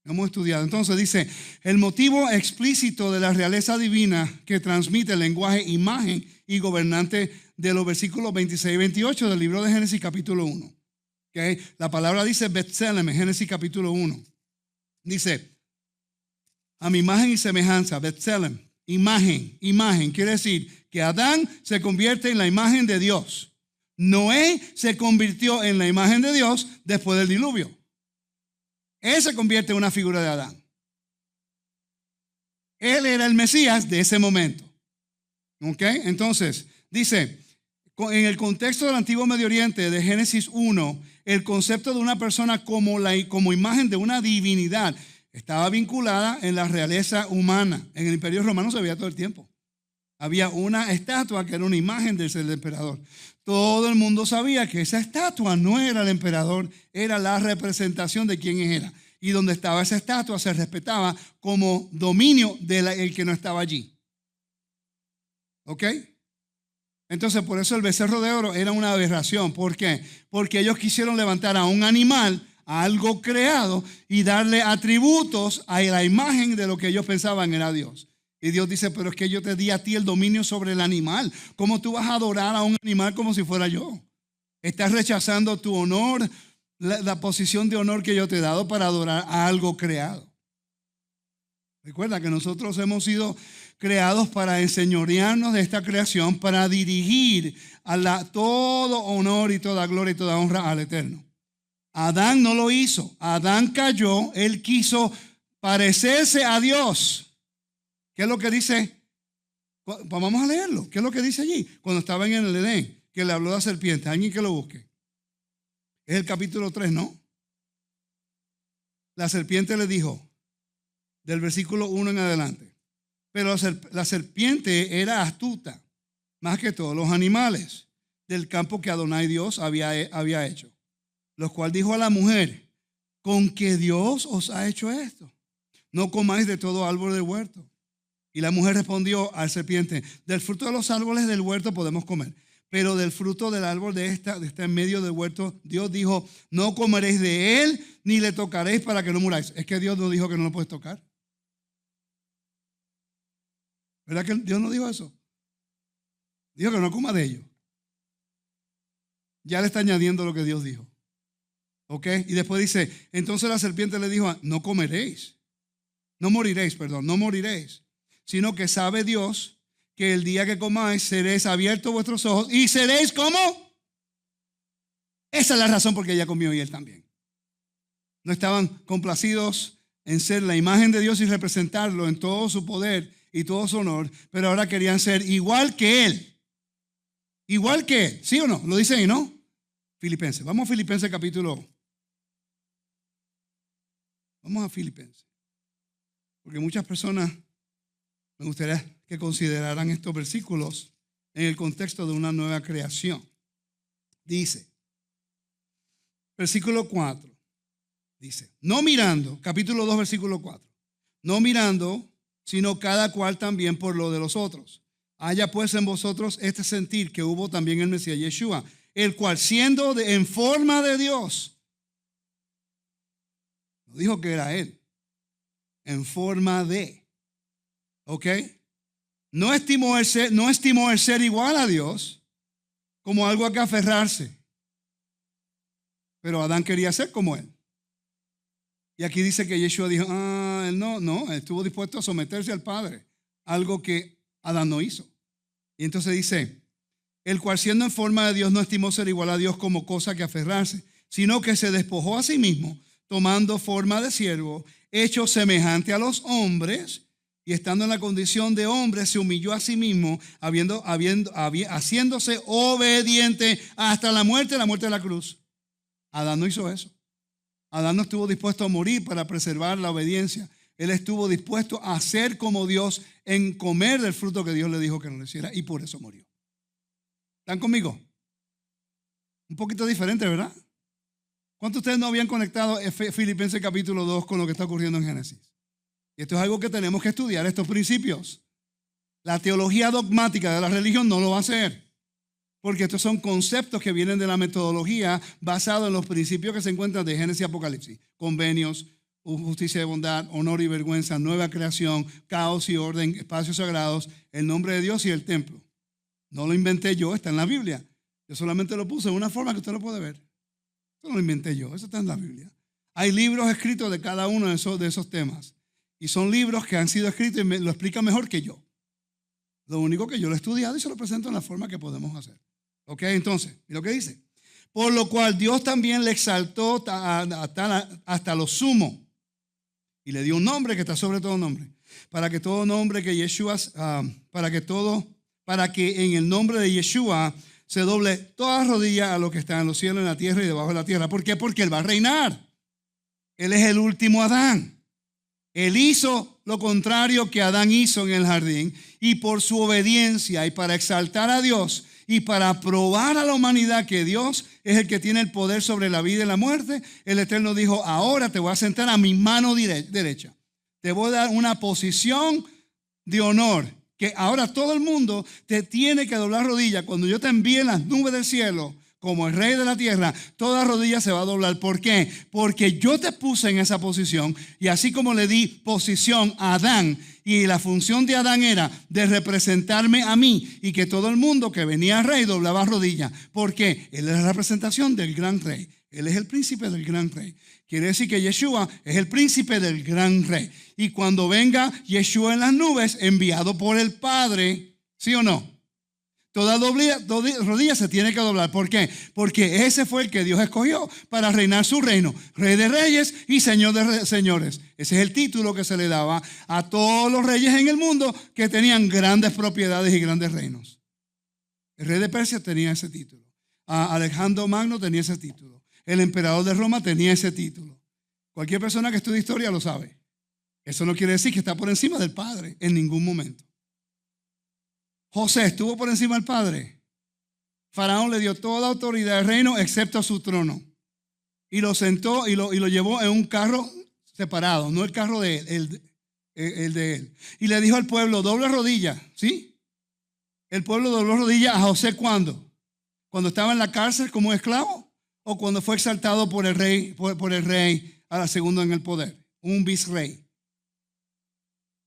Speaker 1: Hemos estudiado. Entonces dice, el motivo explícito de la realeza divina que transmite el lenguaje, imagen y gobernante de los versículos 26 y 28 del libro de Génesis capítulo 1. Okay. La palabra dice Betselem en Génesis capítulo 1. Dice, a mi imagen y semejanza, Betselem, imagen. Quiere decir que Adán se convierte en la imagen de Dios. Noé se convirtió en la imagen de Dios después del diluvio. Él se convierte en una figura de Adán. Él era el Mesías de ese momento. ¿Ok? Entonces, dice, en el contexto del Antiguo Medio Oriente de Génesis 1, el concepto de una persona como imagen de una divinidad estaba vinculada en la realeza humana. En el Imperio Romano se veía todo el tiempo. Había una estatua que era una imagen del emperador. Todo el mundo sabía que esa estatua no era el emperador, era la representación de quién era. Y donde estaba esa estatua se respetaba como dominio del que no estaba allí. ¿Ok? Entonces, por eso el becerro de oro era una aberración. ¿Por qué? Porque ellos quisieron levantar a un animal, a algo creado, y darle atributos a la imagen de lo que ellos pensaban era Dios. Y Dios dice, pero es que yo te di a ti el dominio sobre el animal. ¿Cómo tú vas a adorar a un animal como si fuera yo? Estás rechazando tu honor, la posición de honor que yo te he dado para adorar a algo creado. Recuerda que nosotros hemos sido creados para enseñorearnos de esta creación, para dirigir todo honor y toda gloria y toda honra al Eterno. Adán no lo hizo. Adán cayó, él quiso parecerse a Dios. ¿Qué es lo que dice? Pues vamos a leerlo. ¿Qué es lo que dice allí? Cuando estaba en el Edén, que le habló a la serpiente. Alguien que lo busque. Es el capítulo 3, ¿no? La serpiente le dijo, del versículo 1 en adelante. Pero la serpiente era astuta, más que todos los animales del campo que Adonai Dios había hecho. Los cuales dijo a la mujer, ¿con qué Dios os ha hecho esto? No comáis de todo árbol del huerto. Y la mujer respondió al serpiente, del fruto de los árboles del huerto podemos comer, pero del fruto del árbol de esta en medio del huerto, Dios dijo, no comeréis de él, ni le tocaréis para que no muráis. Es que Dios no dijo que no lo puedes tocar. ¿Verdad que Dios no dijo eso? Dijo que no coma de ellos. Ya le está añadiendo lo que Dios dijo. ¿Ok? Y después dice, entonces la serpiente le dijo, no comeréis. No moriréis, sino que sabe Dios que el día que comáis seréis abiertos vuestros ojos y seréis como. Esa es la razón por que ella comió y él también. No estaban complacidos en ser la imagen de Dios y representarlo en todo su poder y todo su honor, pero ahora querían ser igual que él. Igual que él, ¿sí o no? Lo dice ahí, ¿no? Filipenses. Vamos a Filipenses capítulo. Vamos a Filipenses. Porque muchas personas me gustaría que consideraran estos versículos en el contexto de una nueva creación. Dice, versículo 4, dice, no mirando, capítulo 2, versículo 4, no mirando, sino cada cual también por lo de los otros. Haya pues en vosotros este sentir que hubo también en el Mesías Yeshua, el cual siendo en forma de Dios, no dijo que era él, en forma de, ¿ok? No estimó el ser igual a Dios como algo a que aferrarse. Pero Adán quería ser como él. Y aquí dice que Yeshua dijo, él no, estuvo dispuesto a someterse al Padre, algo que Adán no hizo. Y entonces dice, el cual siendo en forma de Dios no estimó ser igual a Dios como cosa que aferrarse, sino que se despojó a sí mismo, tomando forma de siervo, hecho semejante a los hombres, y estando en la condición de hombre, se humilló a sí mismo, haciéndose obediente hasta la muerte de la cruz. Adán no hizo eso. Adán no estuvo dispuesto a morir para preservar la obediencia. Él estuvo dispuesto a ser como Dios en comer del fruto que Dios le dijo que no lo hiciera, y por eso murió. ¿Están conmigo? Un poquito diferente, ¿verdad? ¿Cuántos de ustedes no habían conectado Filipenses capítulo 2 con lo que está ocurriendo en Génesis? Y esto es algo que tenemos que estudiar, estos principios. La teología dogmática de la religión no lo va a hacer, porque estos son conceptos que vienen de la metodología basados en los principios que se encuentran de Génesis y Apocalipsis. Convenios, justicia y bondad, honor y vergüenza, nueva creación, caos y orden, espacios sagrados, el nombre de Dios y el templo. No lo inventé yo, está en la Biblia. Yo solamente lo puse de una forma que usted lo puede ver. Eso no lo inventé yo, eso está en la Biblia. Hay libros escritos de cada uno de esos temas. Y son libros que han sido escritos y lo explican mejor que yo. Lo único que yo lo he estudiado y se lo presento en la forma que podemos hacer. ¿Ok? Entonces, ¿y lo que dice? Por lo cual Dios también le exaltó hasta lo sumo. Y le dio un nombre que está sobre todo nombre. Para que todo nombre que Yeshua, para que en el nombre de Yeshua se doble toda rodilla a lo que está en los cielos, en la tierra y debajo de la tierra. ¿Por qué? Porque Él va a reinar. Él es el último Adán. Él hizo lo contrario que Adán hizo en el jardín, y por su obediencia y para exaltar a Dios y para probar a la humanidad que Dios es el que tiene el poder sobre la vida y la muerte, el Eterno dijo: ahora te voy a sentar a mi mano derecha. Te voy a dar una posición de honor, que ahora todo el mundo te tiene que doblar rodillas. Cuando yo te envíe en las nubes del cielo como el rey de la tierra, toda rodilla se va a doblar. ¿Por qué? Porque yo te puse en esa posición, y así como le di posición a Adán, y la función de Adán era de representarme a mí, y que todo el mundo que venía al rey doblaba rodilla. ¿Por qué? Él es la representación del gran rey. Él es el príncipe del gran rey. Quiere decir que Yeshua es el príncipe del gran rey. Y cuando venga Yeshua en las nubes, enviado por el Padre, ¿sí o no? Toda rodilla se tiene que doblar. ¿Por qué? Porque ese fue el que Dios escogió para reinar su reino. Rey de reyes y Señor de señores. Ese es el título que se le daba a todos los reyes en el mundo que tenían grandes propiedades y grandes reinos. El rey de Persia tenía ese título. Alejandro Magno tenía ese título. El emperador de Roma tenía ese título. Cualquier persona que estudie historia lo sabe. Eso no quiere decir que está por encima del Padre en ningún momento. José estuvo por encima del Padre. Faraón le dio toda autoridad del reino excepto su trono. Y lo sentó y lo llevó en un carro separado, no el carro de él, el de él. Y le dijo al pueblo: doble rodilla, ¿sí? El pueblo dobló rodilla a José, ¿cuándo? Cuando estaba en la cárcel como esclavo, o cuando fue exaltado por el rey, por el rey a la segunda en el poder, un vicerrey,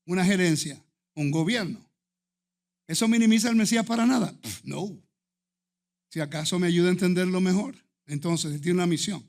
Speaker 1: una gerencia, un gobierno. ¿Eso minimiza al Mesías para nada? No. Si acaso me ayuda a entenderlo mejor, entonces él tiene una misión.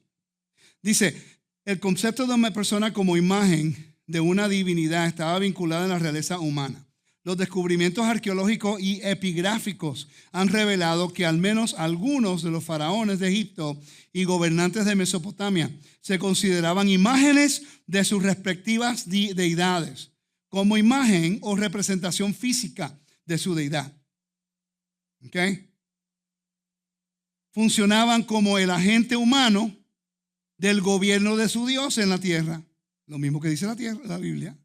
Speaker 1: Dice: el concepto de una persona como imagen de una divinidad estaba vinculado a la realeza humana. Los descubrimientos arqueológicos y epigráficos han revelado que al menos algunos de los faraones de Egipto y gobernantes de Mesopotamia se consideraban imágenes de sus respectivas deidades, como imagen o representación física de su deidad. ¿Ok? Funcionaban como el agente humano del gobierno de su Dios en la tierra. Lo mismo que dice la Biblia.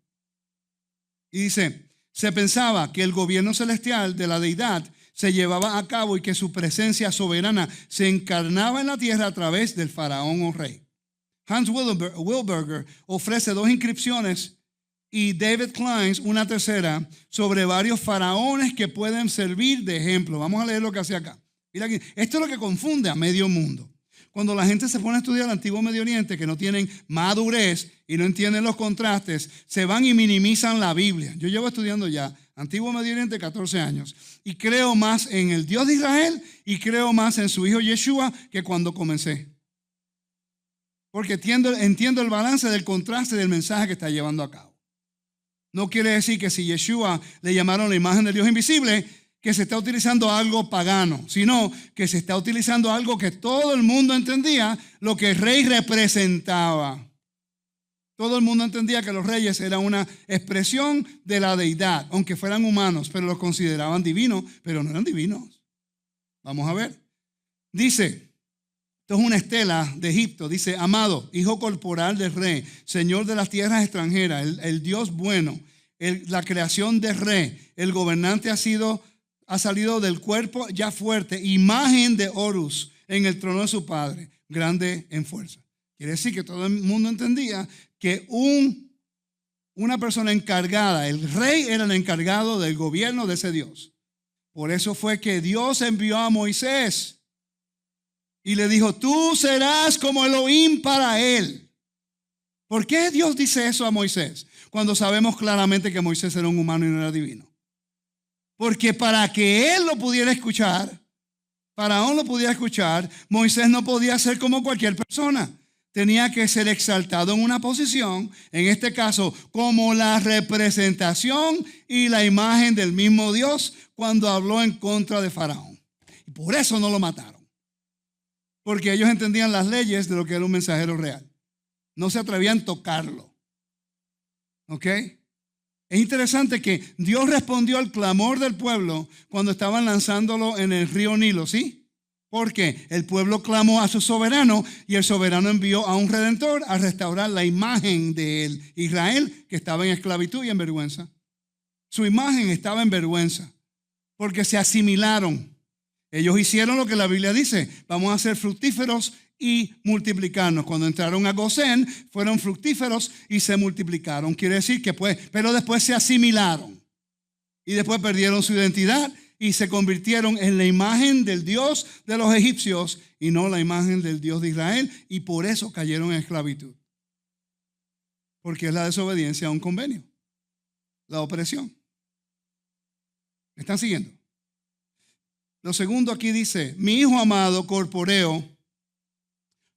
Speaker 1: Y dice: se pensaba que el gobierno celestial de la deidad se llevaba a cabo y que su presencia soberana se encarnaba en la tierra a través del faraón o rey. Hans Wilberger ofrece 2 inscripciones y David Klein una tercera sobre varios faraones que pueden servir de ejemplo. Vamos a leer lo que hace acá. Mira aquí, esto es lo que confunde a medio mundo. Cuando la gente se pone a estudiar el antiguo Medio Oriente, que no tienen madurez y no entienden los contrastes, se van y minimizan la Biblia. Yo llevo estudiando ya antiguo Medio Oriente 14 años y creo más en el Dios de Israel y creo más en su hijo Yeshua que cuando comencé. Porque entiendo el balance del contraste del mensaje que está llevando a cabo. No quiere decir que si Yeshua le llamaron la imagen del Dios invisible, que se está utilizando algo pagano, sino que se está utilizando algo que todo el mundo entendía lo que el rey representaba. Todo el mundo entendía que los reyes eran una expresión de la deidad, aunque fueran humanos, pero los consideraban divinos, pero no eran divinos. Vamos a ver. Dice, esto es una estela de Egipto, dice: amado, hijo corporal del rey, señor de las tierras extranjeras, el Dios bueno, la creación del rey, el gobernante ha sido ha salido del cuerpo ya fuerte, imagen de Horus en el trono de su padre, grande en fuerza. Quiere decir que todo el mundo entendía que una persona encargada, el rey era el encargado del gobierno de ese Dios. Por eso fue que Dios envió a Moisés y le dijo, tú serás como Elohim para él. ¿Por qué Dios dice eso a Moisés? Cuando sabemos claramente que Moisés era un humano y no era divino. Porque para que él lo pudiera escuchar, Faraón lo pudiera escuchar, Moisés no podía ser como cualquier persona. Tenía que ser exaltado en una posición, en este caso, como la representación y la imagen del mismo Dios cuando habló en contra de Faraón. Y por eso no lo mataron. Porque ellos entendían las leyes de lo que era un mensajero real. No se atrevían a tocarlo. ¿Ok? Es interesante que Dios respondió al clamor del pueblo cuando estaban lanzándolo en el río Nilo, ¿sí? Porque el pueblo clamó a su soberano y el soberano envió a un redentor a restaurar la imagen de él, Israel, que estaba en esclavitud y en vergüenza. Su imagen estaba en vergüenza porque se asimilaron. Ellos hicieron lo que la Biblia dice, vamos a ser fructíferos y multiplicarnos. Cuando entraron a Gosén, fueron fructíferos y se multiplicaron. Quiere decir que pero después se asimilaron y después perdieron su identidad y se convirtieron en la imagen del Dios de los egipcios y no la imagen del Dios de Israel, y por eso cayeron en esclavitud. Porque es la desobediencia a un convenio, la opresión. ¿Me están siguiendo? Lo segundo aquí dice, mi hijo amado corpóreo,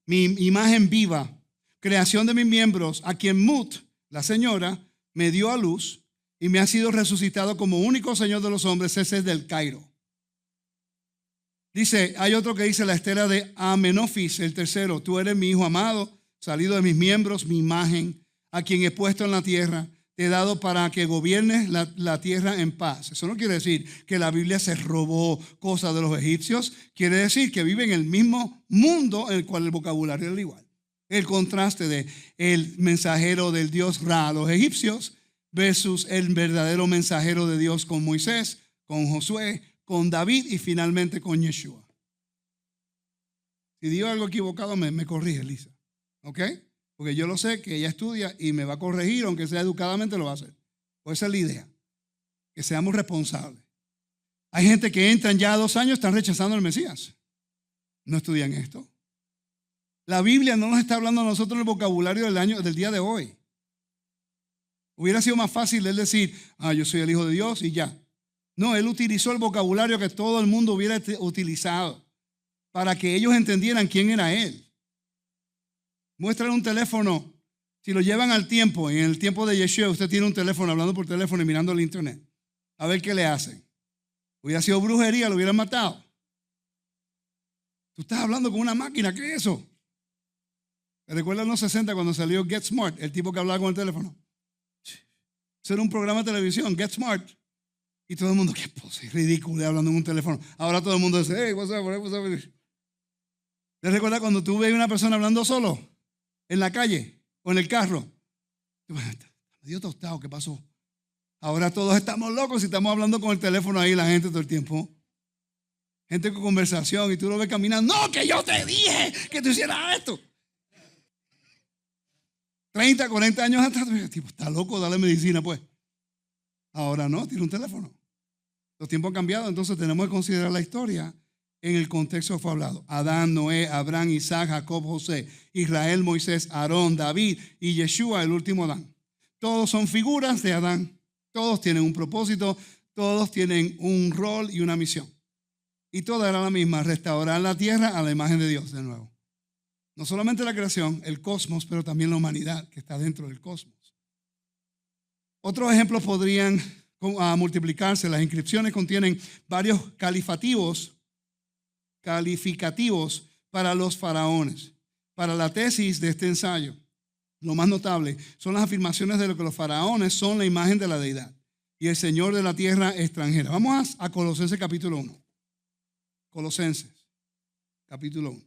Speaker 1: mi imagen viva, creación de mis miembros, a quien Mut, la señora, me dio a luz y me ha sido resucitado como único Señor de los hombres, ese es del Cairo. Dice, hay otro que dice la estela de Amenofis, el tercero, tú eres mi hijo amado, salido de mis miembros, mi imagen, a quien he puesto en la tierra, te he dado para que gobiernes la tierra en paz. Eso no quiere decir que la Biblia se robó cosas de los egipcios, quiere decir que vive en el mismo mundo en el cual el vocabulario es igual. El contraste de el mensajero del Dios Ra a los egipcios versus el verdadero mensajero de Dios con Moisés, con Josué, con David y finalmente con Yeshua. Si digo algo equivocado, me corrige, Lisa. ¿Ok? Porque yo lo sé que ella estudia y me va a corregir, aunque sea educadamente lo va a hacer. Pues esa es la idea, que seamos responsables. Hay gente que entran ya 2 años, están rechazando al Mesías. No estudian esto. La Biblia no nos está hablando a nosotros el vocabulario del día de hoy. Hubiera sido más fácil él decir, yo soy el hijo de Dios y ya. No, él utilizó el vocabulario que todo el mundo hubiera utilizado para que ellos entendieran quién era él. Muéstrale un teléfono. Si lo llevan al tiempo, en el tiempo de Yeshua, usted tiene un teléfono hablando por teléfono y mirando el internet. A ver qué le hacen. Hubiera sido brujería, lo hubieran matado. Tú estás hablando con una máquina, ¿qué es eso? ¿Te recuerdas en los 60 cuando salió Get Smart, el tipo que hablaba con el teléfono? Eso era un programa de televisión, Get Smart. Y todo el mundo, qué pose, ridículo, hablando en un teléfono. Ahora todo el mundo dice, hey, what's up, what's up? ¿Te recuerdas cuando tú ves a una persona hablando solo? En la calle o en el carro. Medio tostado, ¿qué pasó? Ahora todos estamos locos y estamos hablando con el teléfono ahí la gente todo el tiempo. Gente con conversación y tú lo ves caminando. No, que yo te dije que tú hicieras esto. 30, 40 años atrás, tipo, está loco, dale medicina pues. Ahora no, tiene un teléfono. Los tiempos han cambiado, entonces tenemos que considerar la historia en el contexto que fue hablado. Adán, Noé, Abraham, Isaac, Jacob, José, Israel, Moisés, Aarón, David y Yeshua, el último Adán. Todos son figuras de Adán. Todos tienen un propósito, todos tienen un rol y una misión. Y toda era la misma, restaurar la tierra a la imagen de Dios de nuevo. No solamente la creación, el cosmos, pero también la humanidad que está dentro del cosmos. Otros ejemplos podrían multiplicarse. Las inscripciones contienen varios calificativos para los faraones. Para la tesis de este ensayo, lo más notable son las afirmaciones de lo que los faraones son la imagen de la deidad y el Señor de la tierra extranjera. Vamos a Colosenses capítulo 1. Colosenses capítulo 1.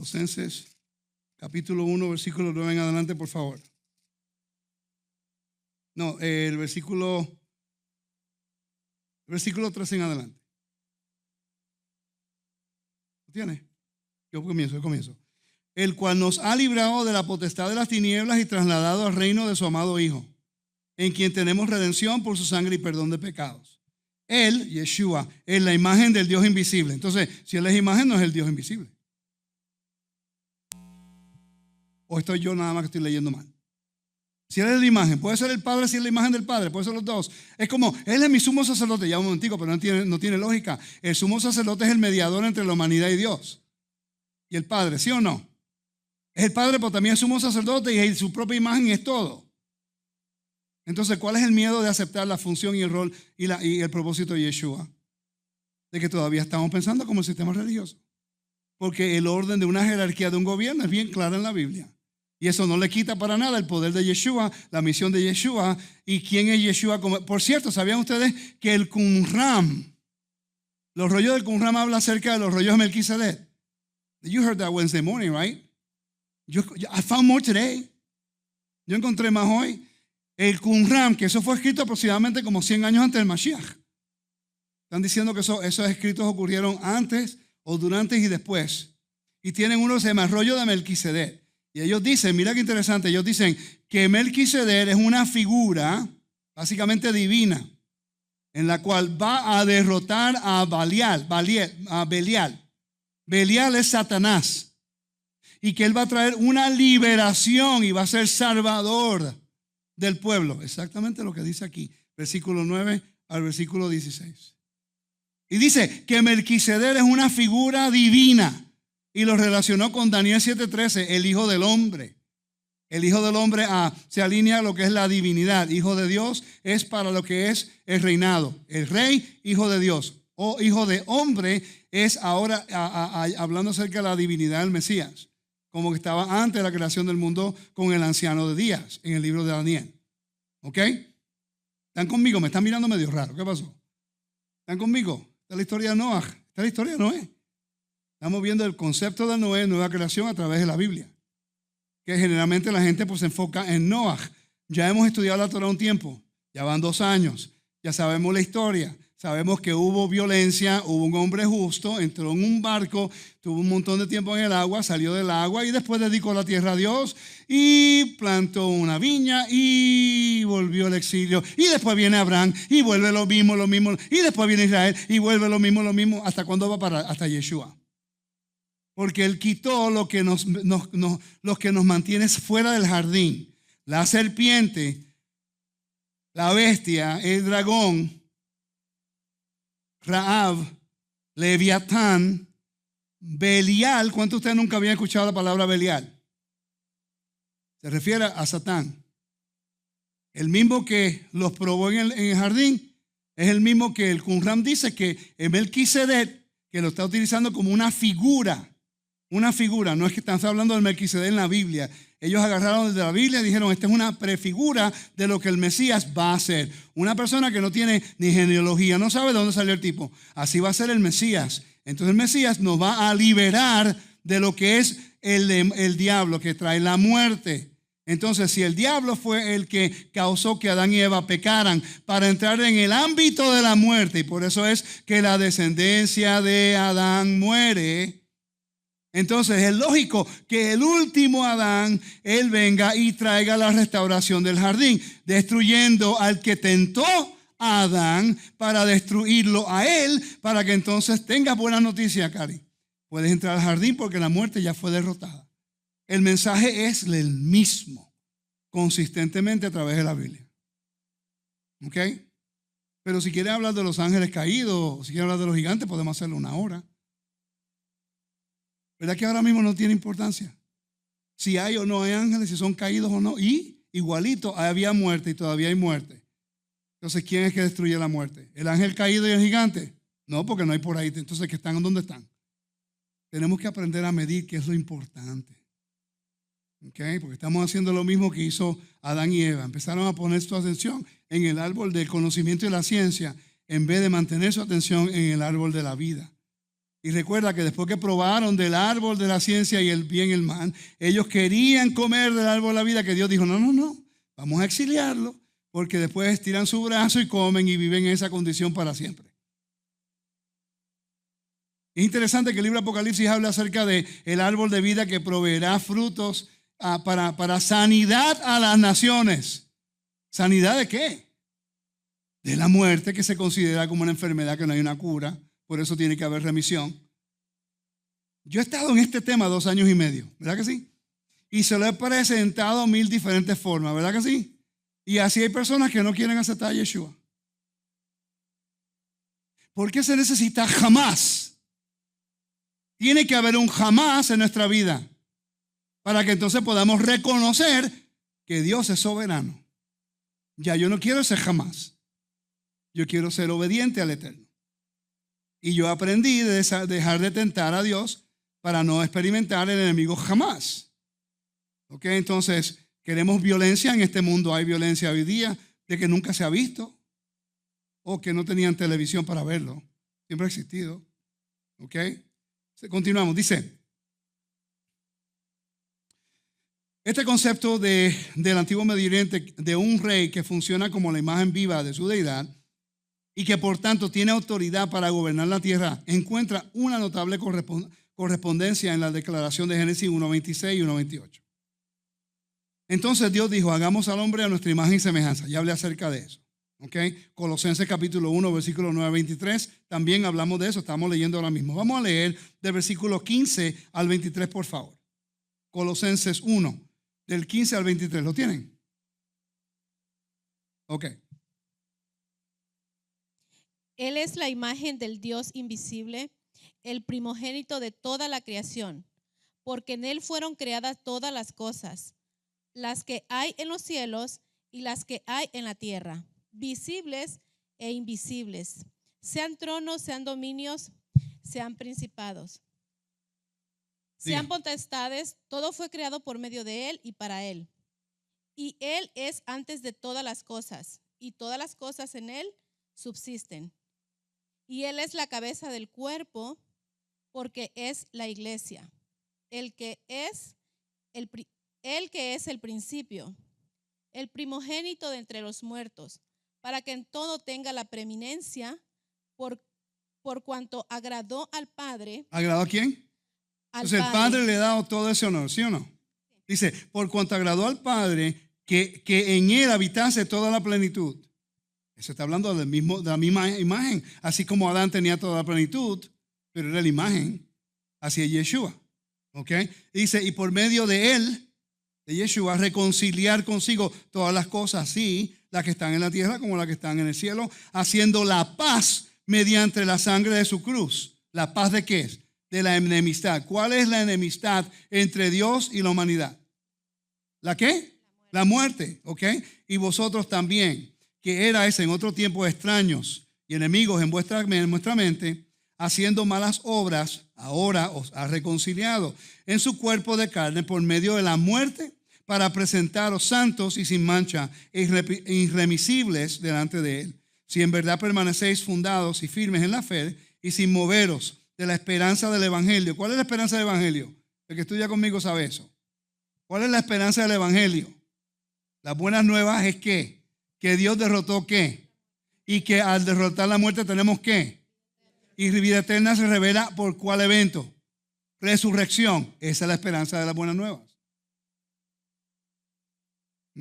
Speaker 1: Colosenses capítulo 1, versículo 9 en adelante, por favor. No, el versículo 13 en adelante. ¿Lo tiene? Yo comienzo. El cual nos ha librado de la potestad de las tinieblas y trasladado al reino de su amado Hijo, en quien tenemos redención por su sangre y perdón de pecados. Él, Yeshua, es la imagen del Dios invisible. Entonces, si Él es imagen, no es el Dios invisible. ¿O estoy yo nada más que estoy leyendo mal? Si Él es la imagen, puede ser el Padre si es la imagen del Padre, puede ser los dos. Es como, Él es mi sumo sacerdote, ya un momentico, pero no tiene lógica. El sumo sacerdote es el mediador entre la humanidad y Dios. Y el Padre, ¿sí o no? Es el Padre, pero también es sumo sacerdote y su propia imagen es todo. Entonces, ¿cuál es el miedo de aceptar la función y el rol y el propósito de Yeshua? De que todavía estamos pensando como el sistema religioso. Porque el orden de una jerarquía de un gobierno es bien clara en la Biblia. Y eso no le quita para nada el poder de Yeshua, la misión de Yeshua y quién es Yeshua. Por cierto, ¿sabían ustedes que el Qumran, los rollos del Qumran habla acerca de los rollos de Melquisedec? You heard that Wednesday morning, right? I found more today. Yo encontré más hoy. El Qumran, que eso fue escrito aproximadamente como 100 años antes del Mashiach. Están diciendo que esos escritos ocurrieron antes o durante y después. Y tienen uno que se llama el rollo de Melquisedec. Y ellos dicen, mira qué interesante, ellos dicen que Melquisedec es una figura básicamente divina en la cual va a derrotar a Belial. Belial es Satanás. Y que él va a traer una liberación y va a ser salvador del pueblo. Exactamente lo que dice aquí, versículo 9 al versículo 16. Y dice que Melquisedec es una figura divina. Y lo relacionó con Daniel 7:13, el Hijo del Hombre. El Hijo del Hombre se alinea a lo que es la divinidad. Hijo de Dios es para lo que es el reinado. El rey, hijo de Dios. O hijo de hombre es ahora hablando acerca de la divinidad del Mesías. Como que estaba antes de la creación del mundo con el anciano de días en el libro de Daniel. ¿Ok? ¿Están conmigo? Me están mirando medio raro. ¿Qué pasó? ¿Están conmigo? Esta es la historia de Noah. Esta es la historia de Noé. Estamos viendo el concepto de Noé, nueva creación a través de la Biblia. Que generalmente la gente pues se enfoca en Noah. Ya hemos estudiado la Torah un tiempo. Ya van 2 años. Ya sabemos la historia. Sabemos que hubo violencia, hubo un hombre justo, entró en un barco, tuvo un montón de tiempo en el agua, salió del agua y después dedicó la tierra a Dios y plantó una viña y volvió al exilio. Y después viene Abraham y vuelve lo mismo. Y después viene Israel y vuelve lo mismo. ¿Hasta cuándo va a parar? Hasta Yeshua. Porque Él quitó lo que nos mantiene fuera del jardín. La serpiente, la bestia, el dragón, Raab, Leviatán, Belial. ¿Cuántos de ustedes nunca habían escuchado la palabra Belial? Se refiere a Satán. El mismo que los probó en el jardín es el mismo que el Qumran dice que Melquisedec, que lo está utilizando como una figura. Una figura, no es que están hablando del Melquisedec en la Biblia. Ellos agarraron desde la Biblia y dijeron, esta es una prefigura de lo que el Mesías va a ser. Una persona que no tiene ni genealogía, no sabe de dónde salió el tipo. Así va a ser el Mesías. Entonces el Mesías nos va a liberar de lo que es el diablo, que trae la muerte. Entonces, si el diablo fue el que causó que Adán y Eva pecaran para entrar en el ámbito de la muerte, y por eso es que la descendencia de Adán muere. Entonces es lógico que el último Adán, él venga y traiga la restauración del jardín, destruyendo al que tentó a Adán para destruirlo a él, para que entonces tengas buena noticia, Cari. Puedes entrar al jardín porque la muerte ya fue derrotada. El mensaje es el mismo, consistentemente a través de la Biblia. ¿Ok? Pero si quieres hablar de los ángeles caídos, o si quieres hablar de los gigantes, podemos hacerlo 1 hora. ¿Verdad que ahora mismo no tiene importancia? Si hay o no hay ángeles, si son caídos o no. Y igualito, había muerte y todavía hay muerte. Entonces, ¿quién es que destruye la muerte? ¿El ángel caído y el gigante? No, porque no hay por ahí. Entonces, ¿qué están? ¿Dónde están? Tenemos que aprender a medir qué es lo importante. ¿Okay? Porque estamos haciendo lo mismo que hizo Adán y Eva. Empezaron a poner su atención en el árbol del conocimiento y la ciencia en vez de mantener su atención en el árbol de la vida. Y recuerda que después que probaron del árbol de la ciencia y el bien y el mal, ellos querían comer del árbol de la vida, que Dios dijo, no, vamos a exiliarlo, porque después estiran su brazo y comen y viven en esa condición para siempre. Es interesante que el libro de Apocalipsis habla acerca de el árbol de vida que proveerá frutos para sanidad a las naciones. ¿Sanidad de qué? De la muerte, que se considera como una enfermedad que no hay una cura. Por eso tiene que haber remisión. Yo he estado en este tema 2 años y medio, ¿verdad que sí? Y se lo he presentado 1000 diferentes formas, ¿verdad que sí? Y así hay personas que no quieren aceptar a Yeshua. ¿Por qué se necesita jamás? Tiene que haber un jamás en nuestra vida para que entonces podamos reconocer que Dios es soberano. Ya yo no quiero ser jamás. Yo quiero ser obediente al Eterno. Y yo aprendí de dejar de tentar a Dios para no experimentar el enemigo jamás. ¿Ok? Entonces, queremos violencia en este mundo. Hay violencia hoy día de que nunca se ha visto o que no tenían televisión para verlo. Siempre ha existido. ¿Ok? Continuamos. Dice, este concepto del antiguo Medio Oriente de un rey que funciona como la imagen viva de su deidad y que por tanto tiene autoridad para gobernar la tierra, encuentra una notable correspondencia en la declaración de Génesis 1:26 y 1:28. Entonces Dios dijo, hagamos al hombre a nuestra imagen y semejanza. Ya hablé acerca de eso. ¿Okay? Colosenses capítulo 1, versículo 9-23. También hablamos de eso, estamos leyendo ahora mismo. Vamos a leer del versículo 15 al 23, por favor. Colosenses 1, del 15 al 23. ¿Lo tienen? Ok.
Speaker 3: Él es la imagen del Dios invisible, el primogénito de toda la creación, porque en Él fueron creadas todas las cosas, las que hay en los cielos y las que hay en la tierra, visibles e invisibles, sean tronos, sean dominios, sean principados, sean potestades, todo fue creado por medio de Él y para Él. Y Él es antes de todas las cosas, y todas las cosas en Él subsisten. Y Él es la cabeza del cuerpo, porque es la iglesia, el que es el principio, el primogénito de entre los muertos, para que en todo tenga la preeminencia, por cuanto agradó al Padre.
Speaker 1: ¿Agradó a quién? Entonces el Padre le ha dado todo ese honor, ¿sí o no? Dice, por cuanto agradó al Padre, que en Él habitase toda la plenitud. Se está hablando de la misma imagen. Así como Adán tenía toda la plenitud, pero era la imagen hacia Yeshua. ¿Ok? Dice, y por medio de Él, de Yeshua, reconciliar consigo todas las cosas, sí, las que están en la tierra como las que están en el cielo, haciendo la paz mediante la sangre de su cruz. ¿La paz de qué es? De la enemistad. ¿Cuál es la enemistad entre Dios y la humanidad? ¿La qué? La muerte. ¿Ok? Y vosotros también, que erais en otro tiempo extraños y enemigos en vuestra mente, haciendo malas obras, ahora os ha reconciliado en su cuerpo de carne por medio de la muerte, para presentaros santos y sin mancha e irremisibles delante de Él. Si en verdad permanecéis fundados y firmes en la fe y sin moveros de la esperanza del Evangelio. ¿Cuál es la esperanza del Evangelio? El que estudia conmigo sabe eso. ¿Cuál es la esperanza del Evangelio? Las buenas nuevas es que Dios derrotó ¿qué? Y que al derrotar la muerte tenemos ¿qué? Y vida eterna se revela por ¿cuál evento? Resurrección. Esa es la esperanza de las buenas nuevas.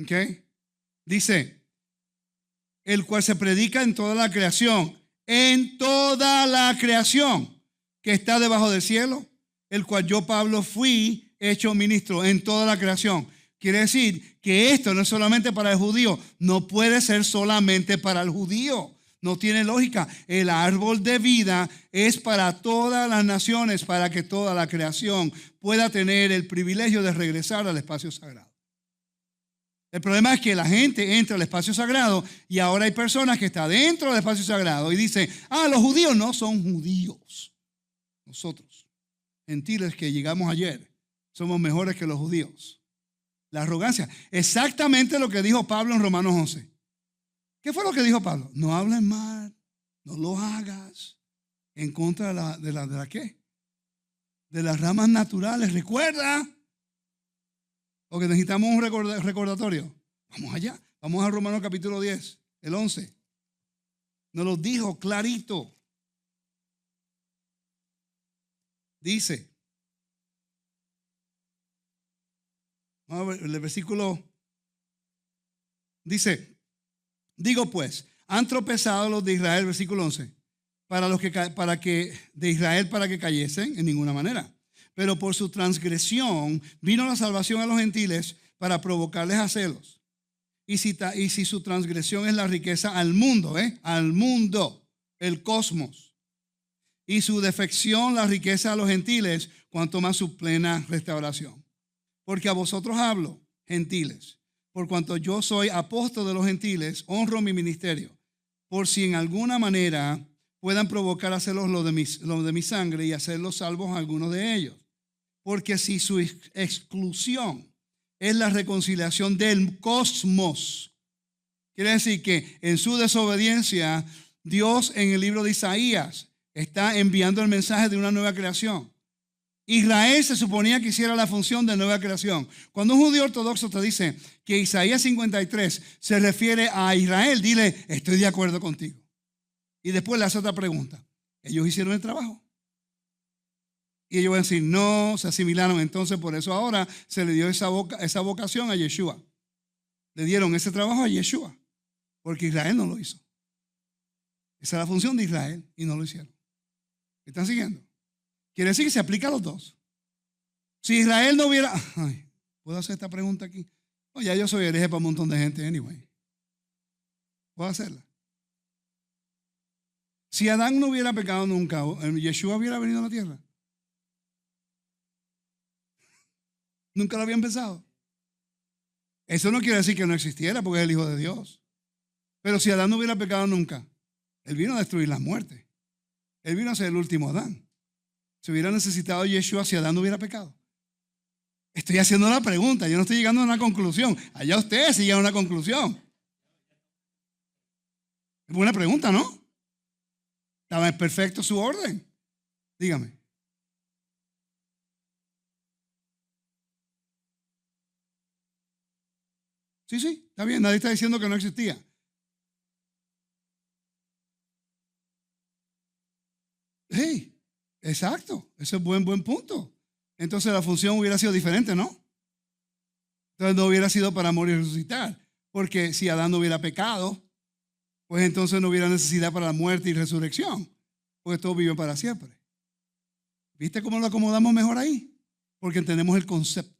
Speaker 1: ¿Ok? Dice, el cual se predica en toda la creación. En toda la creación que está debajo del cielo, el cual yo, Pablo, fui hecho ministro en toda la creación. Quiere decir que esto no es solamente para el judío, no puede ser solamente para el judío. No tiene lógica. El árbol de vida es para todas las naciones, para que toda la creación pueda tener el privilegio de regresar al espacio sagrado. El problema es que la gente entra al espacio sagrado y ahora hay personas que están dentro del espacio sagrado y dicen, los judíos no son judíos. Nosotros, gentiles que llegamos ayer, somos mejores que los judíos. La arrogancia. Exactamente lo que dijo Pablo en Romanos 11. ¿Qué fue lo que dijo Pablo? No hables mal, no lo hagas. en contra de la ¿qué? De las ramas naturales. ¿Recuerda? Porque necesitamos un recordatorio. Vamos allá. Vamos a Romanos capítulo 10, el 11. Nos lo dijo clarito. Dice, vamos a ver, el versículo dice, digo pues, han tropezado los de Israel, versículo 11, para que cayesen en ninguna manera. Pero por su transgresión vino la salvación a los gentiles para provocarles a celos. Y si su transgresión es la riqueza al mundo, el cosmos, y su defección la riqueza a los gentiles, cuanto más su plena restauración. Porque a vosotros hablo, gentiles, por cuanto yo soy apóstol de los gentiles, honro mi ministerio, por si en alguna manera puedan provocar a celos lo de mi sangre y hacerlos salvos a algunos de ellos. Porque si su exclusión es la reconciliación del cosmos, quiere decir que en su desobediencia, Dios en el libro de Isaías está enviando el mensaje de una nueva creación. Israel se suponía que hiciera la función de nueva creación. Cuando un judío ortodoxo te dice que Isaías 53 se refiere a Israel, dile, estoy de acuerdo contigo. Y después le hace otra pregunta. ¿Ellos hicieron el trabajo? Y ellos van a decir, no, se asimilaron. Entonces por eso ahora se le dio esa vocación a Yeshua. Le dieron ese trabajo a Yeshua, porque Israel no lo hizo. Esa es la función de Israel y no lo hicieron. ¿Están siguiendo? Quiere decir que se aplica a los dos. Si Israel no hubiera... Ay, ¿puedo hacer esta pregunta aquí? Oh, ya yo soy hereje para un montón de gente, anyway. ¿Puedo hacerla? Si Adán no hubiera pecado nunca, ¿Yeshua hubiera venido a la tierra? Nunca lo habían pensado. Eso no quiere decir que no existiera, porque es el Hijo de Dios. Pero si Adán no hubiera pecado nunca, él vino a destruir la muerte. Él vino a ser el último Adán. Si hubiera necesitado Yeshua, si Adán no hubiera pecado. Estoy haciendo la pregunta, yo no estoy llegando a una conclusión. Allá ustedes sí llegan a una conclusión. Es buena pregunta, ¿no? Estaba en perfecto su orden. Dígame. Sí, está bien, nadie está diciendo que no existía. Sí, exacto, ese es buen punto. Entonces la función hubiera sido diferente, ¿no? Entonces no hubiera sido para morir y resucitar, porque si Adán no hubiera pecado, pues entonces no hubiera necesidad para la muerte y resurrección, porque todos viven para siempre. ¿Viste cómo lo acomodamos mejor ahí? Porque entendemos el concepto.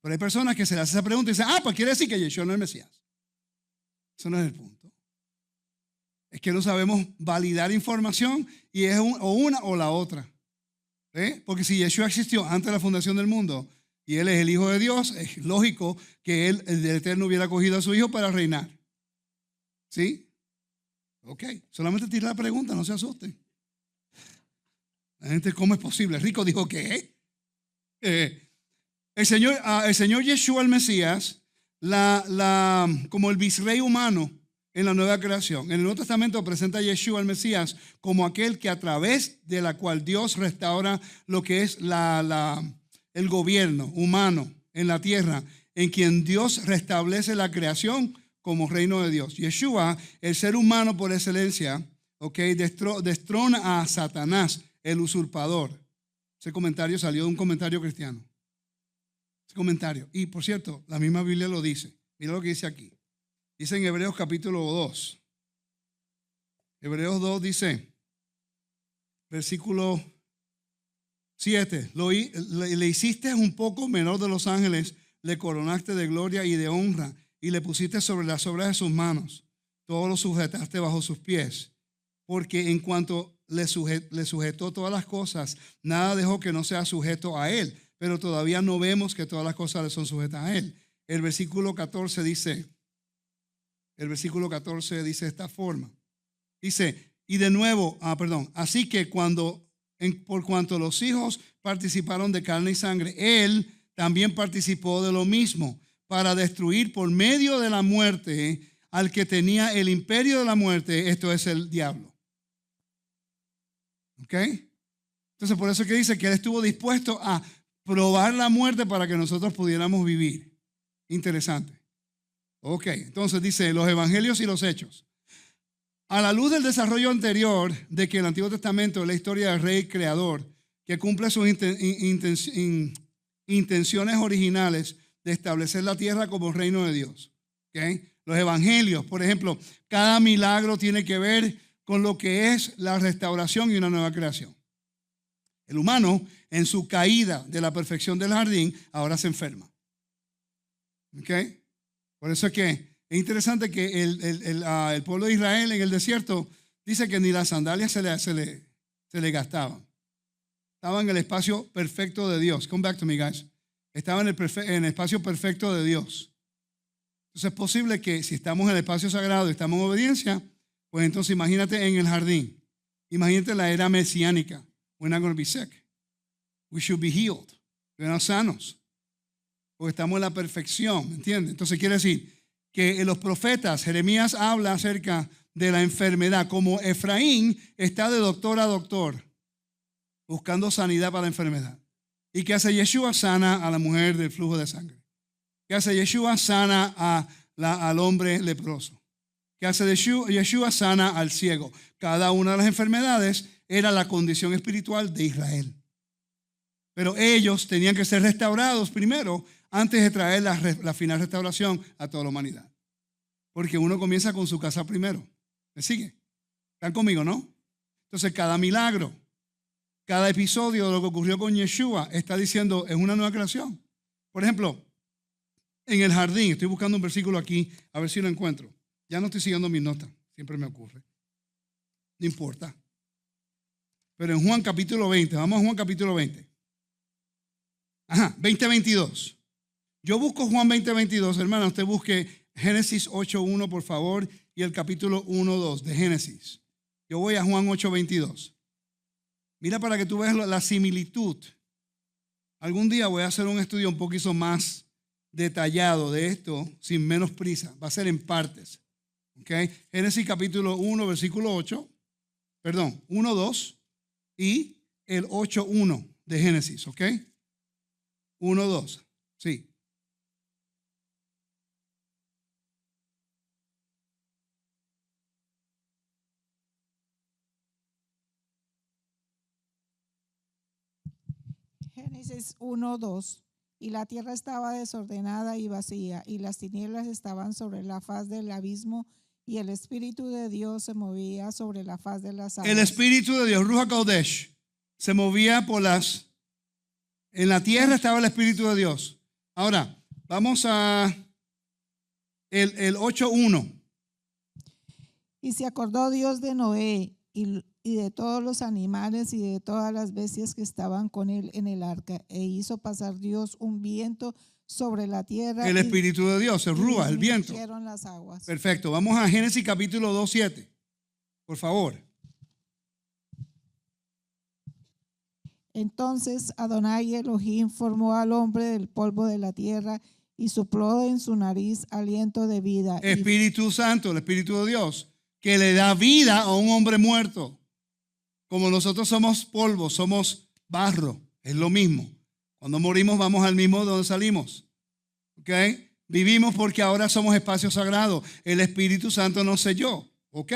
Speaker 1: Pero hay personas que se les hace esa pregunta y dicen, pues quiere decir que Yeshua no es el Mesías. Eso no es el punto. Es que no sabemos validar información y es o una o la otra. Porque si Yeshua existió antes de la fundación del mundo y Él es el Hijo de Dios, es lógico que Él, el Eterno, hubiera cogido a su Hijo para reinar. ¿Sí? Ok, solamente tira la pregunta, no se asusten. La gente, ¿cómo es posible? Rico dijo, ¿qué? El Señor Yeshua el Mesías, como el visrey humano en la nueva creación. En el Nuevo Testamento presenta a Yeshua el Mesías como aquel que a través de la cual Dios restaura lo que es el gobierno humano en la tierra, en quien Dios restablece la creación como reino de Dios. Yeshua, el ser humano por excelencia, destrona a Satanás, el usurpador. Ese comentario salió de un comentario cristiano. Comentario. Y por cierto, la misma Biblia lo dice. Mira lo que dice aquí. Dice en Hebreos capítulo 2. Hebreos 2 dice, versículo 7. Le hiciste un poco menor de los ángeles, le coronaste de gloria y de honra, y le pusiste sobre las obras de sus manos. Todo lo sujetaste bajo sus pies. Porque en cuanto le sujetó todas las cosas, nada dejó que no sea sujeto a él. Pero todavía no vemos que todas las cosas le son sujetas a Él. El versículo 14 dice de esta forma. Dice, y de nuevo, así que por cuanto los hijos participaron de carne y sangre, Él también participó de lo mismo, para destruir por medio de la muerte al que tenía el imperio de la muerte, esto es el diablo. ¿Ok? Entonces por eso es que dice que Él estuvo dispuesto a probar la muerte para que nosotros pudiéramos vivir. Interesante. Ok, entonces dice los evangelios y los hechos. A la luz del desarrollo anterior de que el Antiguo Testamento es la historia del rey creador que cumple sus intenciones originales de establecer la tierra como reino de Dios. ¿Okay? Los evangelios, por ejemplo, cada milagro tiene que ver con lo que es la restauración y una nueva creación. El humano, en su caída de la perfección del jardín, ahora se enferma. ¿Okay? Por eso es que es interesante que el pueblo de Israel en el desierto dice que ni las sandalias se le gastaban. Estaba en el espacio perfecto de Dios. Come back to me, guys. Estaba en el espacio perfecto de Dios. Entonces es posible que si estamos en el espacio sagrado y estamos en obediencia, pues entonces imagínate en el jardín. Imagínate la era mesiánica. We're not going to be sick. We should be healed. Estamos sanos. Porque estamos en la perfección, ¿me entiendes? Entonces quiere decir que en los profetas, Jeremías habla acerca de la enfermedad, como Efraín está de doctor a doctor, buscando sanidad para la enfermedad. ¿Y qué hace Yeshua? Sana a la mujer del flujo de sangre. ¿Qué hace Yeshua? Sana al hombre leproso. ¿Qué hace Yeshua? Sana al ciego. Cada una de las enfermedades era la condición espiritual de Israel. Pero ellos tenían que ser restaurados primero antes de traer la final restauración a toda la humanidad. Porque uno comienza con su casa primero. ¿Me sigue? ¿Están conmigo, no? Entonces cada milagro, cada episodio de lo que ocurrió con Yeshua está diciendo es una nueva creación. Por ejemplo, en el jardín, estoy buscando un versículo aquí, a ver si lo encuentro. Ya no estoy siguiendo mis notas, siempre me ocurre. No importa. Pero en Juan capítulo 20, vamos a Juan capítulo 20. 20:22. Yo busco Juan 20:22, hermana, usted busque Génesis 8:1 por favor y el capítulo 1:2 de Génesis. Yo voy a Juan 8:22. Mira para que tú veas la similitud. Algún día voy a hacer un estudio un poquito más detallado de esto, sin menos prisa. Va a ser en partes. ¿Okay? Génesis capítulo 1, versículo 8. Perdón, 1:2 y el 8:1 de Génesis. ¿Ok? 1:2. Sí.
Speaker 2: Génesis 1:2. Y la tierra estaba desordenada y vacía, y las tinieblas estaban sobre la faz del abismo, y el Espíritu de Dios se movía sobre la faz de las aguas.
Speaker 1: El Espíritu de Dios, Ruach Kodesh, se movía en la tierra estaba el Espíritu de Dios. Ahora, vamos a el 8:1.
Speaker 2: Y se acordó Dios de Noé y de todos los animales y de todas las bestias que estaban con él en el arca, e hizo pasar Dios un viento sobre la tierra.
Speaker 1: El Espíritu de Dios, el Ruach, el viento.
Speaker 2: Las aguas.
Speaker 1: Perfecto, vamos a Génesis capítulo 2:7, por favor.
Speaker 2: Entonces Adonai Elohim formó al hombre del polvo de la tierra y sopló en su nariz aliento de vida.
Speaker 1: Espíritu Santo, el Espíritu de Dios, que le da vida a un hombre muerto. Como nosotros somos polvo, somos barro, es lo mismo. Cuando morimos vamos al mismo de donde salimos. ¿Ok? Vivimos porque ahora somos espacio sagrado. El Espíritu Santo nos selló. ¿Ok?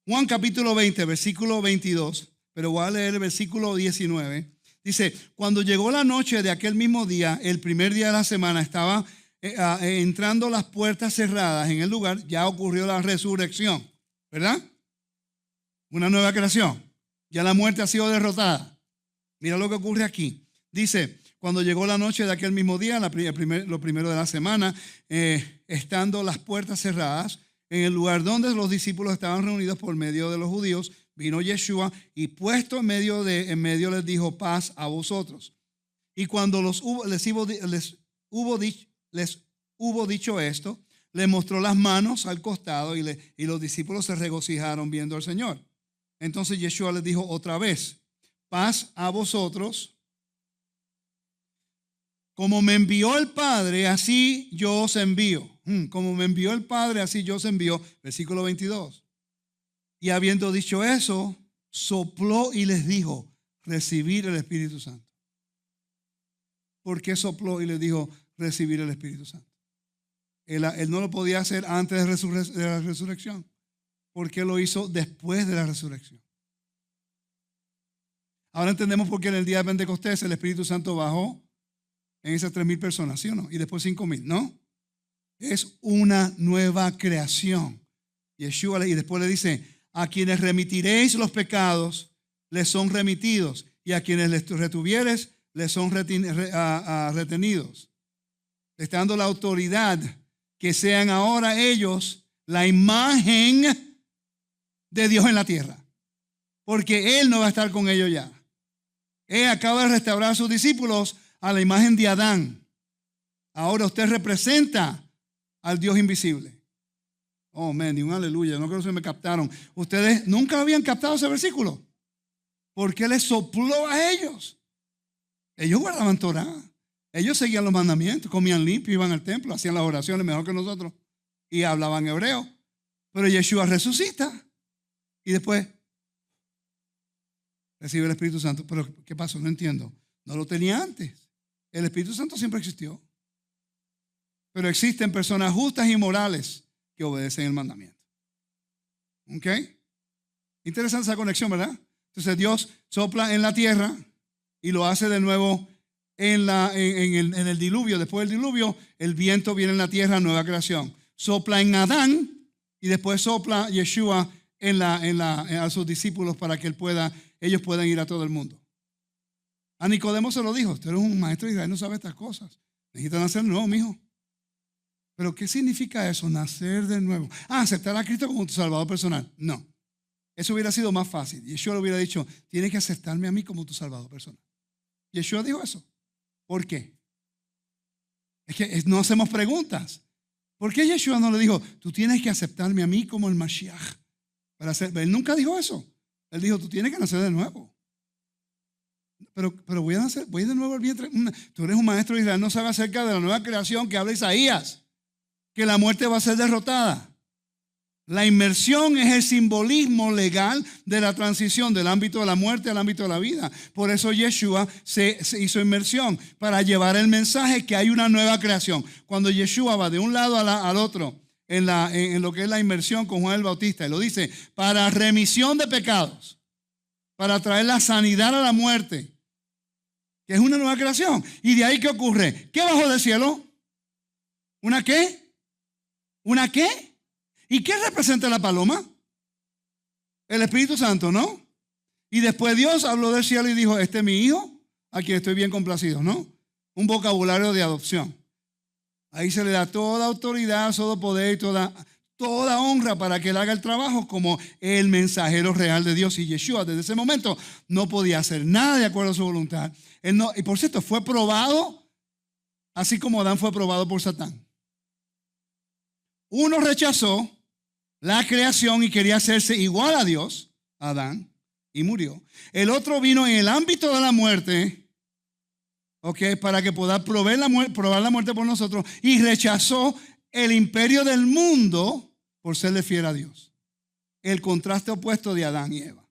Speaker 1: Juan capítulo 20, versículo 22, pero voy a leer el versículo 19. Dice, cuando llegó la noche de aquel mismo día, el primer día de la semana, estaba entrando las puertas cerradas en el lugar, ya ocurrió la resurrección, ¿verdad? Una nueva creación. Ya la muerte ha sido derrotada. Mira lo que ocurre aquí. Dice, cuando llegó la noche de aquel mismo día, lo primero de la semana, estando las puertas cerradas, en el lugar donde los discípulos estaban reunidos por medio de los judíos, vino Yeshua y puesto en medio les dijo, paz a vosotros. Y cuando les hubo dicho esto, le mostró las manos al costado y los discípulos se regocijaron viendo al Señor. Entonces Yeshua les dijo otra vez, paz a vosotros. Como me envió el Padre, así yo os envío. Como me envió el Padre, así yo os envío. Versículo 22. Y habiendo dicho eso, sopló y les dijo, recibir el Espíritu Santo. ¿Por qué sopló y les dijo recibir el Espíritu Santo? Él no lo podía hacer antes de la resurrección. ¿Por qué lo hizo después de la resurrección? Ahora entendemos por qué en el día de Pentecostés el Espíritu Santo bajó en esas 3,000 personas, ¿sí o no? Y después 5,000, ¿no? Es una nueva creación. Yeshua, y después le dice, a quienes remitiréis los pecados, les son remitidos. Y a quienes les retuvieres, les son retenidos. Le está dando la autoridad que sean ahora ellos la imagen de Dios en la tierra. Porque Él no va a estar con ellos ya. Él acaba de restaurar a sus discípulos a la imagen de Adán. Ahora usted representa al Dios invisible. Oh, man, y un aleluya. No creo que se me captaron. Ustedes nunca habían captado ese versículo. Porque les sopló a ellos. Ellos guardaban Torah. Ellos seguían los mandamientos, comían limpio, iban al templo, hacían las oraciones mejor que nosotros y hablaban hebreo. Pero Yeshua resucita y después recibe el Espíritu Santo. Pero ¿qué pasó? No entiendo. No lo tenía antes. El Espíritu Santo siempre existió. Pero existen personas justas y morales que obedecen el mandamiento. ¿Ok? Interesante esa conexión, ¿verdad? Entonces Dios sopla en la tierra y lo hace de nuevo en el diluvio. Después del diluvio, el viento viene en la tierra, nueva creación. Sopla en Adán y después sopla Yeshua a sus discípulos para que ellos puedan ir a todo el mundo. A Nicodemo se lo dijo, usted es un maestro de Israel, no sabe estas cosas. Necesita nacer de nuevo, mijo. Pero ¿qué significa eso? Nacer de nuevo. Aceptar a Cristo como tu salvador personal. No. Eso hubiera sido más fácil. Yeshua le hubiera dicho, tienes que aceptarme a mí como tu salvador personal. Yeshua dijo eso. ¿Por qué? Es que no hacemos preguntas. ¿Por qué Yeshua no le dijo, tú tienes que aceptarme a mí como el Mashiach? Él nunca dijo eso. Él dijo, tú tienes que nacer de nuevo. Pero voy de nuevo al vientre. Tú eres un maestro de Israel, no sabes acerca de la nueva creación que habla Isaías, que la muerte va a ser derrotada. La inmersión es el simbolismo legal de la transición del ámbito de la muerte al ámbito de la vida. Por eso Yeshua se hizo inmersión, para llevar el mensaje que hay una nueva creación. Cuando Yeshua va de un lado al otro en lo que es la inmersión con Juan el Bautista, y lo dice, para remisión de pecados, para traer la sanidad a la muerte, que es una nueva creación. ¿Y de ahí qué ocurre? ¿Qué bajó del cielo? ¿Una qué? ¿Una qué? ¿Y qué representa la paloma? El Espíritu Santo, ¿no? Y después Dios habló del cielo y dijo, este es mi hijo, a quien estoy bien complacido, ¿no? Un vocabulario de adopción. Ahí se le da toda autoridad, todo poder y toda honra para que él haga el trabajo como el mensajero real de Dios. Y Yeshua desde ese momento no podía hacer nada de acuerdo a su voluntad. Y por cierto, fue probado así como Adán fue probado por Satán. Uno rechazó la creación y quería hacerse igual a Dios, Adán, y murió. El otro vino en el ámbito de la muerte, para que pueda probar la muerte por nosotros, y rechazó el imperio del mundo por serle fiel a Dios. El contraste opuesto de Adán y Eva.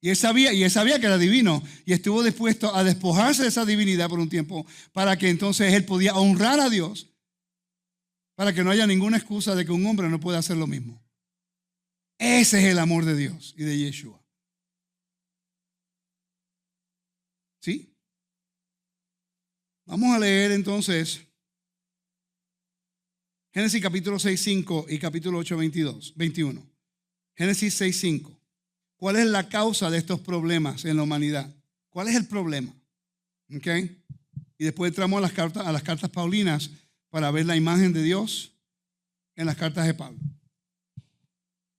Speaker 1: Y él sabía que era divino y estuvo dispuesto a despojarse de esa divinidad por un tiempo para que entonces él podía honrar a Dios, para que no haya ninguna excusa de que un hombre no pueda hacer lo mismo. Ese es el amor de Dios y de Yeshua. ¿Sí? Vamos a leer entonces Génesis capítulo 6:5 y capítulo 8:21. Génesis 6:5. ¿Cuál es la causa de estos problemas en la humanidad? ¿Cuál es el problema? ¿Okay? Y después entramos a las cartas paulinas para ver la imagen de Dios en las cartas de Pablo.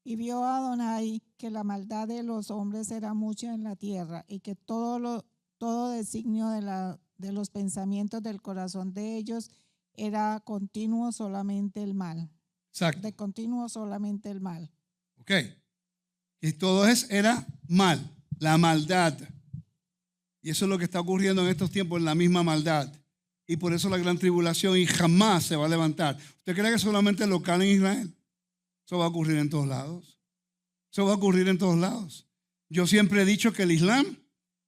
Speaker 2: Y vio Adonai que la maldad de los hombres era mucha en la tierra y que todo designio de los pensamientos del corazón de ellos era continuo solamente el mal.
Speaker 1: Exacto.
Speaker 2: De continuo solamente el mal.
Speaker 1: Ok. Y todo era mal, la maldad. Y eso es lo que está ocurriendo en estos tiempos, en la misma maldad. Y por eso la gran tribulación y jamás se va a levantar. ¿Usted cree que solamente es local en Israel? Eso va a ocurrir en todos lados. Eso va a ocurrir en todos lados. Yo siempre he dicho que el Islam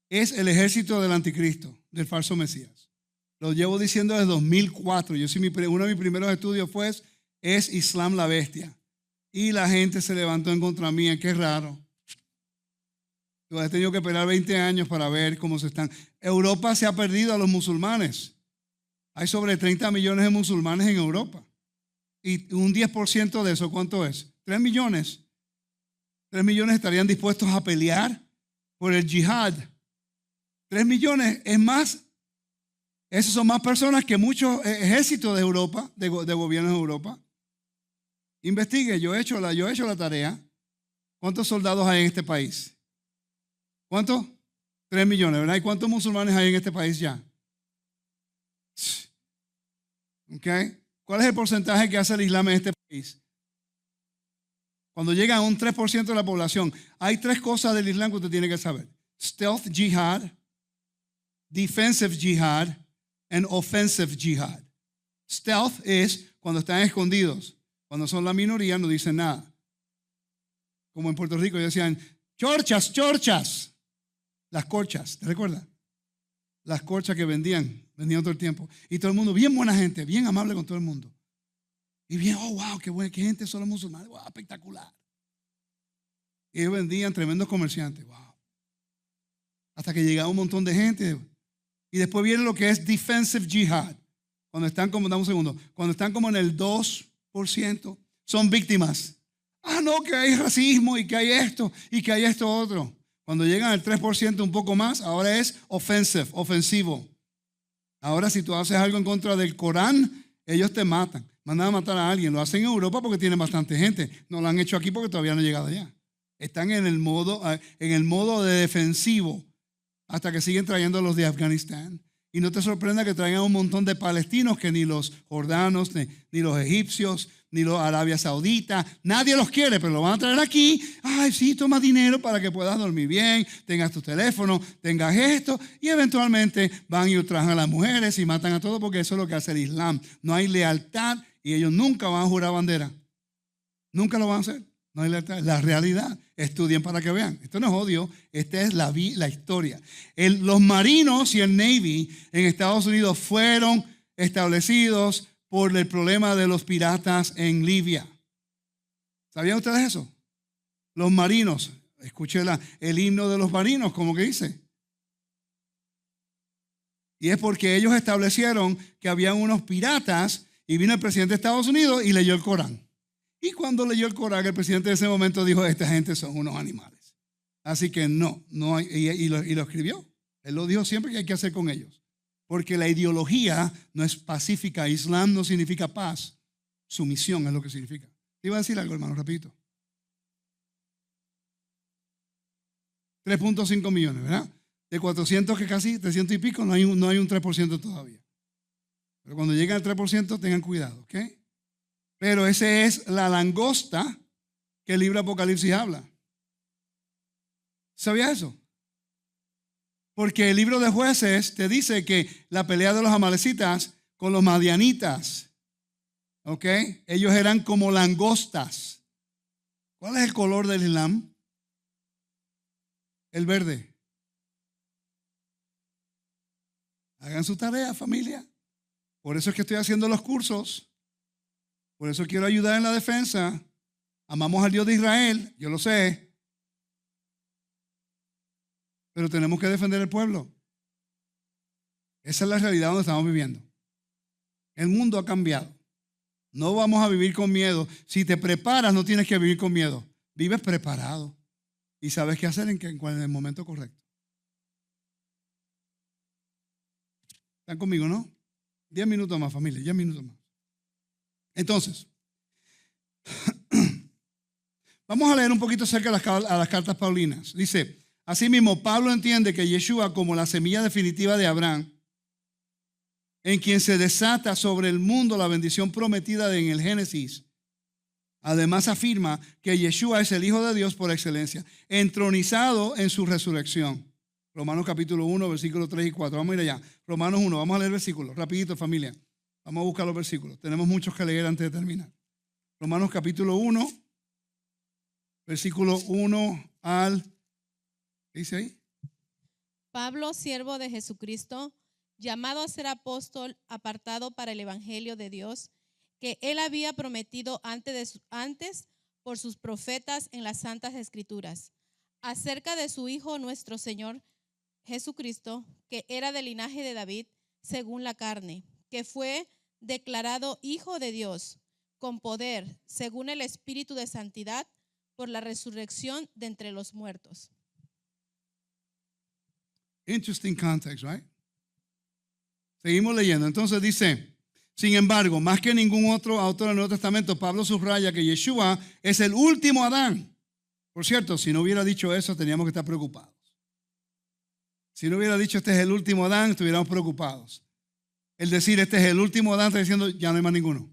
Speaker 1: es el ejército del anticristo, del falso Mesías. Lo llevo diciendo desde 2004. Uno de mis primeros estudios es Islam la bestia. Y la gente se levantó en contra mía. Qué raro. Yo he tenido que esperar 20 años para ver cómo se están. Europa se ha perdido a los musulmanes. Hay sobre 30 millones de musulmanes en Europa. Y un 10% de eso, ¿cuánto es? 3 millones. 3 millones estarían dispuestos a pelear por el yihad. 3 millones es más. Esas son más personas que muchos ejércitos de Europa, de gobiernos de Europa. Investigue, yo he hecho la tarea. ¿Cuántos soldados hay en este país? ¿Cuántos? 3 millones, ¿verdad? ¿Y cuántos musulmanes hay en este país ya? ¿Okay? ¿Cuál es el porcentaje que hace el Islam en este país? Cuando llega a un 3% de la población, hay 3 cosas del Islam que usted tiene que saber. Stealth jihad, defensive jihad, and offensive jihad. Stealth es cuando están escondidos. Cuando son la minoría no dicen nada. Como en Puerto Rico ellos decían, chorchas, chorchas. Las corchas, ¿te recuerdas? Las corchas que vendían todo el tiempo. Y todo el mundo, bien buena gente, bien amable con todo el mundo. Y bien, oh, wow, qué buena, qué gente son los musulmanes, wow, espectacular. Y ellos vendían tremendos comerciantes, wow. Hasta que llegaba un montón de gente. Y después viene lo que es defensive jihad. Cuando están como, dame un segundo, cuando están como en el 2%, son víctimas. Ah, no, que hay racismo y que hay esto y que hay esto otro. Cuando llegan al 3% un poco más, ahora es offensive, ofensivo. Ahora si tú haces algo en contra del Corán, ellos te matan. Mandan a matar a alguien. Lo hacen en Europa porque tienen bastante gente. No lo han hecho aquí porque todavía no han llegado allá. Están en el modo de defensivo hasta que siguen trayendo a los de Afganistán. Y no te sorprenda que traigan un montón de palestinos que ni los jordanos, ni los egipcios, ni los Arabia Saudita, nadie los quiere, pero lo van a traer aquí. Ay, sí, toma dinero para que puedas dormir bien, tengas tu teléfono, tengas esto, y eventualmente van y ultrajan a las mujeres y matan a todos porque eso es lo que hace el Islam. No hay lealtad y ellos nunca van a jurar bandera. Nunca lo van a hacer. No hay lealtad. La realidad. Estudien para que vean. Esto no es odio, esta es la historia. Los marinos y el Navy en Estados Unidos fueron establecidos por el problema de los piratas en Libia. ¿Sabían ustedes eso? Los marinos, escuché el himno de los marinos, como que dice. Y es porque ellos establecieron que habían unos piratas y vino el presidente de Estados Unidos y leyó el Corán. Y cuando leyó el Corán, el presidente de ese momento dijo, esta gente son unos animales. Así que no hay, y lo escribió. Él lo dijo siempre que hay que hacer con ellos. Porque la ideología no es pacífica. Islam no significa paz. Sumisión es lo que significa. Te iba a decir algo, hermano, rapidito. 3.5 millones, ¿verdad? De 400 que casi 300 y pico, no hay un 3% todavía. Pero cuando lleguen al 3%, tengan cuidado, ¿ok? Pero esa es la langosta que el libro Apocalipsis habla. ¿Sabía eso? Porque el libro de Jueces te dice que la pelea de los amalecitas con los madianitas, ¿ok? Ellos eran como langostas. ¿Cuál es el color del Islam? El verde. Hagan su tarea, familia. Por eso es que estoy haciendo los cursos. Por eso quiero ayudar en la defensa. Amamos al Dios de Israel, yo lo sé. Pero tenemos que defender el pueblo. Esa es la realidad donde estamos viviendo. El mundo ha cambiado. No vamos a vivir con miedo. Si te preparas, no tienes que vivir con miedo. Vives preparado. Y sabes qué hacer en el momento correcto. ¿Están conmigo, no? 10 minutos más, familia, 10 minutos más. Entonces, vamos a leer un poquito acerca de las cartas paulinas. Dice, asimismo, Pablo entiende que Yeshua, como la semilla definitiva de Abraham, en quien se desata sobre el mundo la bendición prometida en el Génesis, además afirma que Yeshua es el Hijo de Dios por excelencia, entronizado en su resurrección. Romanos capítulo 1, versículos 3 y 4. Vamos a ir allá. Romanos 1, vamos a leer versículos. Rapidito, familia. Vamos a buscar los versículos. Tenemos muchos que leer antes de terminar. Romanos capítulo 1. versículo 1 al, ¿qué dice ahí?
Speaker 3: Pablo, siervo de Jesucristo, llamado a ser apóstol, apartado para el evangelio de Dios, que él había prometido antes por sus profetas en las santas escrituras, acerca de su Hijo nuestro Señor Jesucristo, que era del linaje de David, según la carne, que fue declarado Hijo de Dios, con poder, según el Espíritu de santidad, por la resurrección de entre los muertos.
Speaker 1: Interesting context, right? Seguimos leyendo. Entonces dice, sin embargo, más que ningún otro autor del Nuevo Testamento, Pablo subraya que Yeshua es el último Adán. Por cierto, si no hubiera dicho eso, teníamos que estar preocupados. Si no hubiera dicho este es el último Adán, estuviéramos preocupados. El decir este es el último Adán está diciendo ya no hay más ninguno.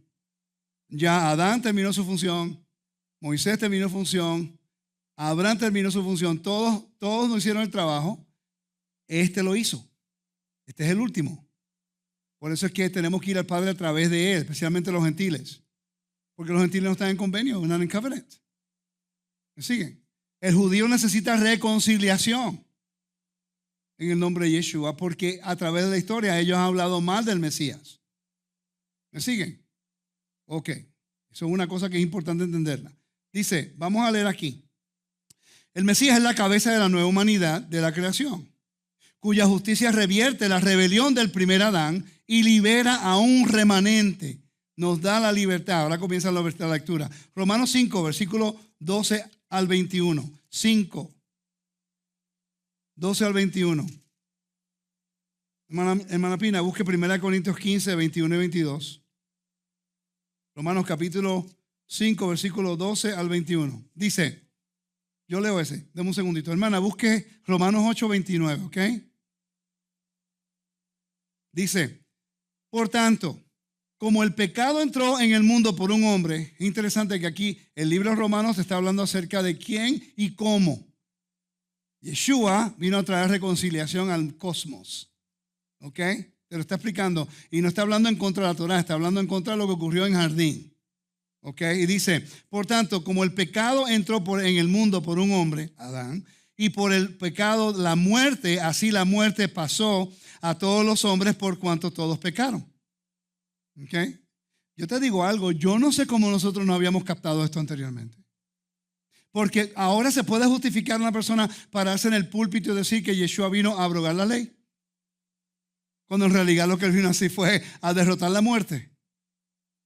Speaker 1: Ya Adán terminó su función, Moisés terminó su función, Abraham terminó su función, todos no hicieron el trabajo. Este lo hizo. Este es el último. Por eso es que tenemos que ir al Padre a través de él, especialmente los gentiles. Porque los gentiles no están en convenio, no están en covenant. ¿Me siguen? El judío necesita reconciliación en el nombre de Yeshua, porque a través de la historia ellos han hablado mal del Mesías. ¿Me siguen? Ok. Eso es una cosa que es importante entenderla. Dice, vamos a leer aquí. El Mesías es la cabeza de la nueva humanidad de la creación, cuya justicia revierte la rebelión del primer Adán y libera a un remanente. Nos da la libertad. Ahora comienza la lectura. Romanos 5, versículo 12 al 21. 5, 12 al 21. Hermana Pina, busque 1 Corintios 15, 21 y 22. Romanos capítulo 5, versículo 12 al 21. Dice, yo leo ese, dame un segundito. Hermana, busque Romanos 8, 29, ¿ok? Dice, por tanto, como el pecado entró en el mundo por un hombre, es interesante que aquí el libro de Romanos está hablando acerca de quién y cómo. Yeshua vino a traer reconciliación al cosmos, ¿ok? Te lo está explicando y no está hablando en contra de la Torah, está hablando en contra de lo que ocurrió en Jardín, ¿ok? Y dice, por tanto, como el pecado entró en el mundo por un hombre, Adán, y por el pecado la muerte, así la muerte pasó a todos los hombres por cuanto todos pecaron. ¿Ok? Yo te digo algo, yo no sé cómo nosotros no habíamos captado esto anteriormente. Porque ahora se puede justificar a una persona pararse en el púlpito y decir que Yeshua vino a abrogar la ley, cuando en realidad lo que él vino así fue a derrotar la muerte.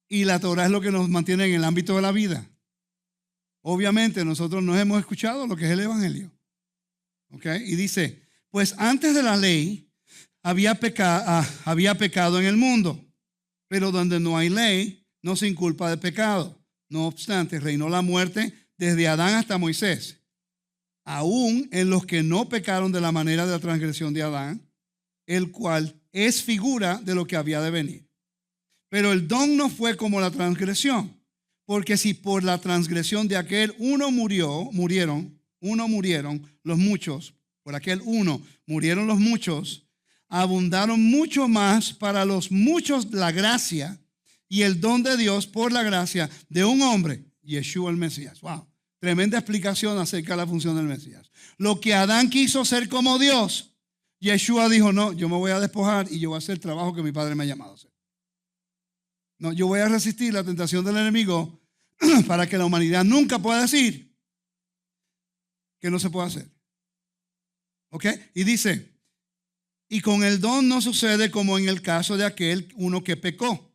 Speaker 1: Y la Torah es lo que nos mantiene en el ámbito de la vida. Obviamente nosotros no hemos escuchado lo que es el Evangelio. ¿Ok? Y dice, pues antes de la ley había pecado en el mundo, pero donde no hay ley no se inculpa de pecado. No obstante, reinó la muerte desde Adán hasta Moisés, aún en los que no pecaron de la manera de la transgresión de Adán, el cual es figura de lo que había de venir. Pero el don no fue como la transgresión, porque si por la transgresión de aquel uno murieron los muchos, por aquel uno murieron los muchos, abundaron mucho más para los muchos la gracia y el don de Dios por la gracia de un hombre, Yeshua el Mesías. Wow, tremenda explicación acerca de la función del Mesías. Lo que Adán quiso ser como Dios, Yeshua dijo, no, yo me voy a despojar y yo voy a hacer el trabajo que mi padre me ha llamado a hacer. No, yo voy a resistir la tentación del enemigo para que la humanidad nunca pueda decir que no se puede hacer. ¿Ok? Y dice, y con el don no sucede como en el caso de aquel uno que pecó.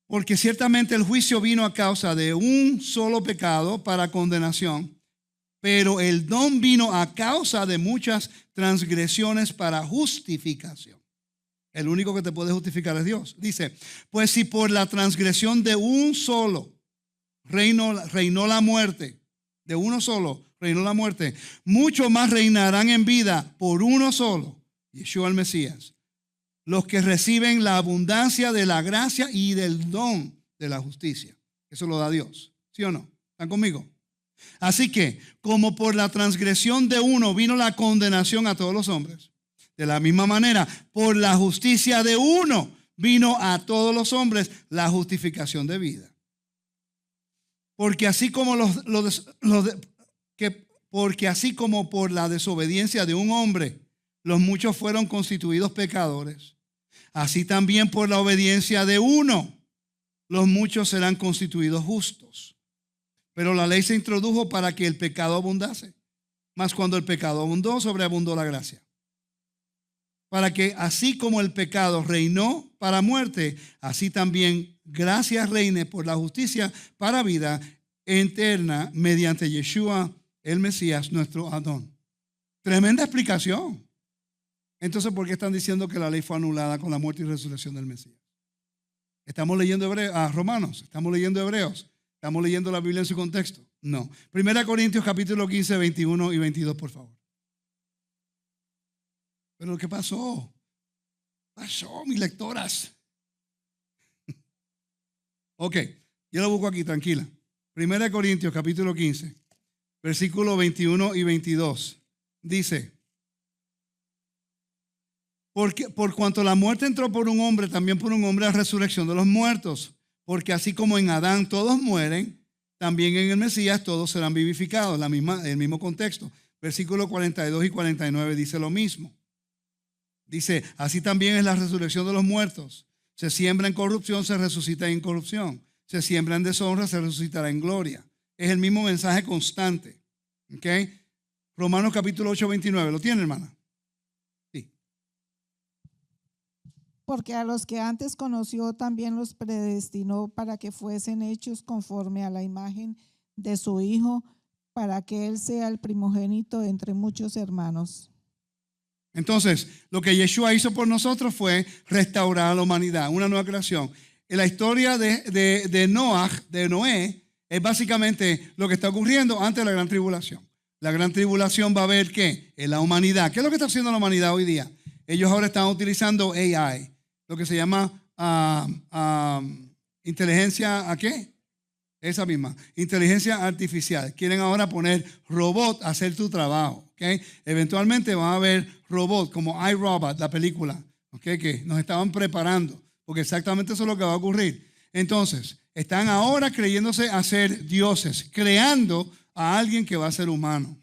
Speaker 1: Porque ciertamente el juicio vino a causa de un solo pecado para condenación, pero el don vino a causa de muchas transgresiones para justificación. El único que te puede justificar es Dios. Dice, pues si por la transgresión de un solo reinó la muerte, de uno solo reinó la muerte, mucho más reinarán en vida por uno solo, Yeshua el Mesías, los que reciben la abundancia de la gracia y del don de la justicia. Eso lo da Dios, ¿sí o no? ¿Están conmigo? Así que, como por la transgresión de uno vino la condenación a todos los hombres, de la misma manera, por la justicia de uno vino a todos los hombres la justificación de vida. Porque así como porque así como por la desobediencia de un hombre, los muchos fueron constituidos pecadores, así también por la obediencia de uno, los muchos serán constituidos justos. Pero la ley se introdujo para que el pecado abundase. Mas cuando el pecado abundó, sobreabundó la gracia. Para que así como el pecado reinó para muerte, así también gracia reine por la justicia para vida eterna mediante Yeshua, el Mesías, nuestro Adón. Tremenda explicación. Entonces, ¿por qué están diciendo que la ley fue anulada con la muerte y resurrección del Mesías? Estamos leyendo Romanos, estamos leyendo Hebreos, estamos leyendo la Biblia en su contexto. No. 1 Corintios capítulo 15, 21 y 22, por favor. Pero ¿qué pasó? Pasó, mis lectoras. Ok, yo lo busco aquí, tranquila. 1 Corintios capítulo 15, versículos 21 y 22. Dice: Porque por cuanto la muerte entró por un hombre, también por un hombre la resurrección de los muertos. Porque así como en Adán todos mueren, también en el Mesías todos serán vivificados. El mismo contexto. Versículos 42 y 49 dice lo mismo. Dice: así también es la resurrección de los muertos. Se siembra en corrupción, se resucita en incorrupción. Se siembra en deshonra, se resucitará en gloria. Es el mismo mensaje constante. ¿Ok? Romanos capítulo 8, 29. ¿Lo tiene, hermana?
Speaker 2: Porque a los que antes conoció también los predestinó para que fuesen hechos conforme a la imagen de su Hijo, para que Él sea el primogénito entre muchos hermanos.
Speaker 1: Entonces, lo que Yeshua hizo por nosotros fue restaurar a la humanidad, una nueva creación. En la historia de Noé, es básicamente lo que está ocurriendo antes de la gran tribulación. La gran tribulación va a ver ¿qué? En la humanidad. ¿Qué es lo que está haciendo la humanidad hoy día? Ellos ahora están utilizando AI, lo que se llama inteligencia, ¿a qué? Esa misma, inteligencia artificial. Quieren ahora poner robot a hacer tu trabajo. ¿Okay? Eventualmente van a haber robots como iRobot, la película, ¿okay? Que nos estaban preparando, porque exactamente eso es lo que va a ocurrir. Entonces, están ahora creyéndose a ser dioses, creando a alguien que va a ser humano.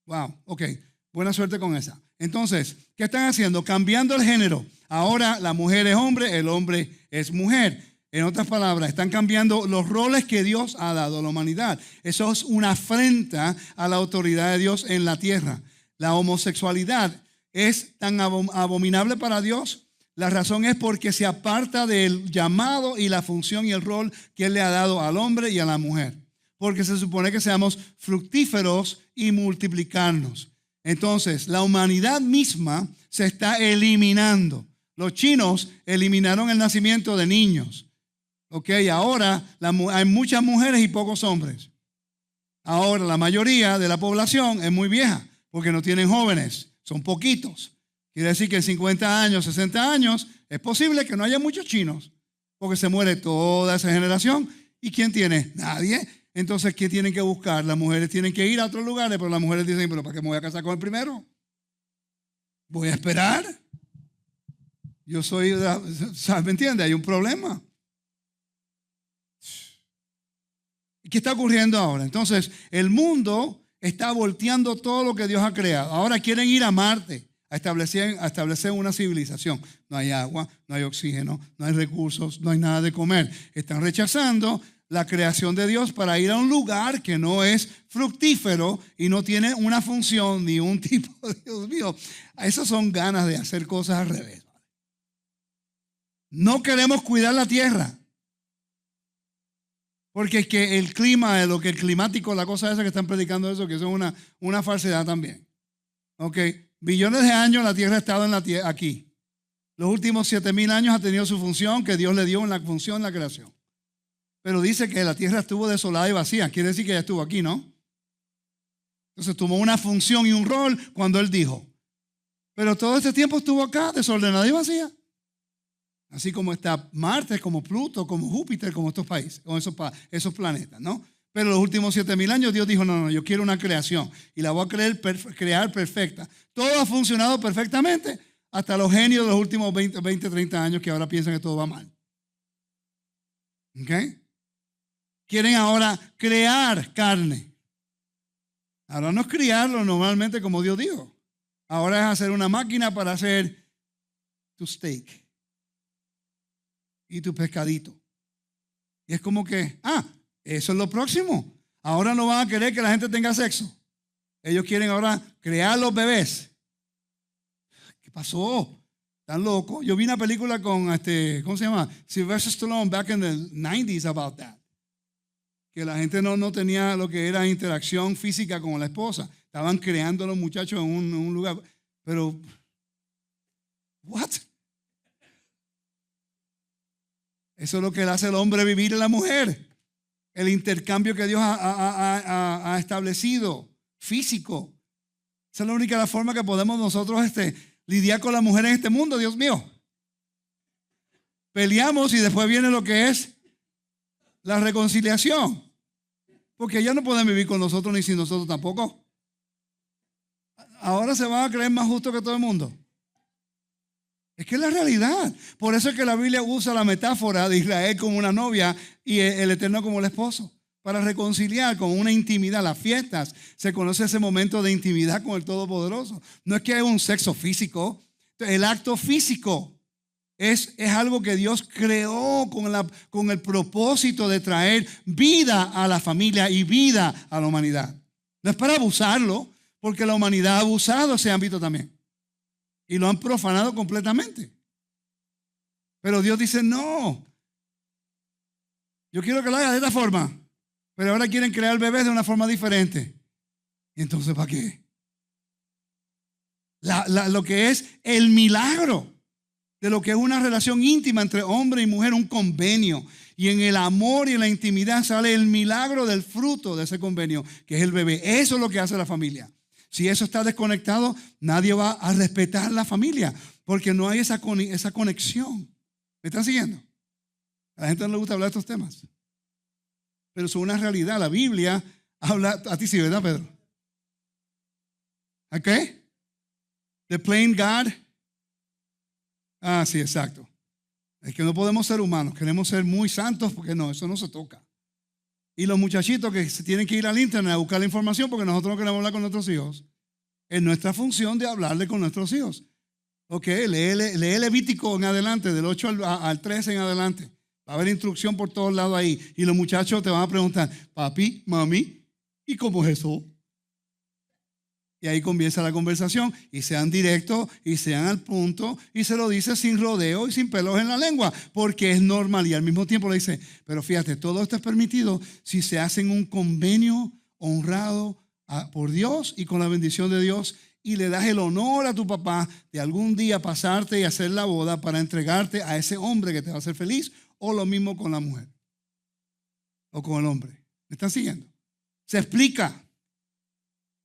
Speaker 1: Wow, ok, buena suerte con esa. Entonces, ¿qué están haciendo? Cambiando el género. Ahora la mujer es hombre, el hombre es mujer. En otras palabras, están cambiando los roles que Dios ha dado a la humanidad. Eso es una afrenta a la autoridad de Dios en la tierra. La homosexualidad es tan abominable para Dios. La razón es porque se aparta del llamado y la función y el rol que Él le ha dado al hombre y a la mujer. Porque se supone que seamos fructíferos y multiplicarnos. Entonces, la humanidad misma se está eliminando. Los chinos eliminaron el nacimiento de niños. Ok, ahora hay muchas mujeres y pocos hombres. Ahora la mayoría de la población es muy vieja porque no tienen jóvenes, son poquitos. Quiere decir que en 50 años, 60 años, es posible que no haya muchos chinos porque se muere toda esa generación. ¿Y quién tiene? Nadie. Entonces, ¿qué tienen que buscar? Las mujeres tienen que ir a otros lugares, pero las mujeres dicen, ¿pero para qué me voy a casar con el primero? ¿Voy a esperar? Yo soy, ¿me entiende? Hay un problema. ¿Qué está ocurriendo ahora? Entonces, el mundo está volteando todo lo que Dios ha creado. Ahora quieren ir a Marte a establecer una civilización. No hay agua, no hay oxígeno, no hay recursos, no hay nada de comer. Están rechazando la creación de Dios para ir a un lugar que no es fructífero y no tiene una función ni un tipo. Dios mío, esas son ganas de hacer cosas al revés. No queremos cuidar la tierra. Porque es que el clima, lo que el climático, la cosa esa que están predicando eso, que eso es una falsedad también. Ok, billones de años la tierra ha estado aquí. Los últimos 7,000 años ha tenido su función que Dios le dio en la función de la creación. Pero dice que la tierra estuvo desolada y vacía. Quiere decir que ya estuvo aquí, ¿no? Entonces tomó una función y un rol cuando Él dijo. Pero todo este tiempo estuvo acá, desordenada y vacía. Así como está Marte, como Pluto, como Júpiter, como estos países, como esos planetas, ¿no? Pero los últimos 7,000 años Dios dijo, no, yo quiero una creación y la voy a crear perfecta. Todo ha funcionado perfectamente hasta los genios de los últimos 20, 30 años que ahora piensan que todo va mal. ¿Ok? quieren ahora crear carne. Ahora no es criarlo normalmente como Dios dijo. Ahora es hacer una máquina para hacer tu steak y tu pescadito. Y es como que, eso es lo próximo. Ahora no van a querer que la gente tenga sexo. Ellos quieren ahora crear los bebés. ¿Qué pasó? ¿Están locos? Yo vi una película con, ¿cómo se llama? Sylvester Stallone back in the 90s about that. Que la gente no tenía lo que era interacción física con la esposa. Estaban creando a los muchachos en un lugar. Pero, ¿what? Eso es lo que le hace al hombre vivir a la mujer. El intercambio que Dios ha establecido, físico. Esa es la única forma que podemos nosotros lidiar con la mujer en este mundo, Dios mío. Peleamos y después viene lo que es la reconciliación. Porque ellas no pueden vivir con nosotros ni sin nosotros tampoco. Ahora se van a creer más justos que todo el mundo. Es que es la realidad. Por eso es que la Biblia usa la metáfora de Israel como una novia y el Eterno como el esposo. Para reconciliar con una intimidad. Las fiestas se conoce ese momento de intimidad con el Todopoderoso. No es que haya un sexo físico. El acto físico es algo que Dios creó con el propósito de traer vida a la familia y vida a la humanidad. No es para abusarlo, porque la humanidad ha abusado ese ámbito también. Y lo han profanado completamente. Pero Dios dice, no. Yo quiero que lo haga de esta forma. Pero ahora quieren crear bebés de una forma diferente. ¿Y entonces para qué? Lo que es el milagro de lo que es una relación íntima entre hombre y mujer, un convenio. Y en el amor y en la intimidad sale el milagro del fruto de ese convenio, que es el bebé. Eso es lo que hace la familia. Si eso está desconectado, nadie va a respetar la familia, porque no hay esa conexión. ¿Me están siguiendo? A la gente no le gusta hablar de estos temas, pero son una realidad. La Biblia habla, a ti sí, ¿verdad, Pedro? ¿Ok? The plain God. Sí, exacto. Es que no podemos ser humanos, queremos ser muy santos, porque no, eso no se toca. Y los muchachitos que se tienen que ir al internet a buscar la información porque nosotros no queremos hablar con nuestros hijos. Es nuestra función de hablarle con nuestros hijos. Ok, lee Levítico en adelante, del 8 al 13 en adelante. Va a haber instrucción por todos lados ahí. Y los muchachos te van a preguntar, papi, mami, ¿y cómo es eso? Y ahí comienza la conversación. Y sean directos y sean al punto. Y se lo dice sin rodeo y sin pelos en la lengua. Porque es normal. Y al mismo tiempo le dice, pero fíjate, todo esto es permitido si se hace en un convenio honrado por Dios y con la bendición de Dios. Y le das el honor a tu papá de algún día pasarte y hacer la boda para entregarte a ese hombre que te va a hacer feliz. O lo mismo con la mujer. O con el hombre. ¿Me están siguiendo? Se explica.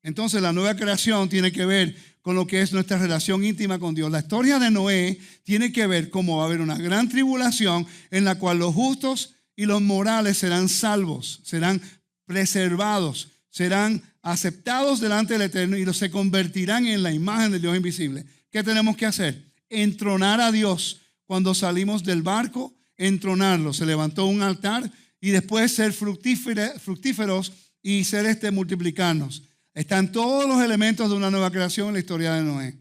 Speaker 1: Entonces la nueva creación tiene que ver con lo que es nuestra relación íntima con Dios. La historia de Noé tiene que ver cómo va a haber una gran tribulación en la cual los justos y los morales serán salvos, serán preservados, serán aceptados delante del Eterno y se convertirán en la imagen del Dios invisible. ¿Qué tenemos que hacer? Entronar a Dios. Cuando salimos del barco, entronarlo. Se levantó un altar y después ser fructíferos y ser multiplicarnos. Están todos los elementos de una nueva creación en la historia de Noé.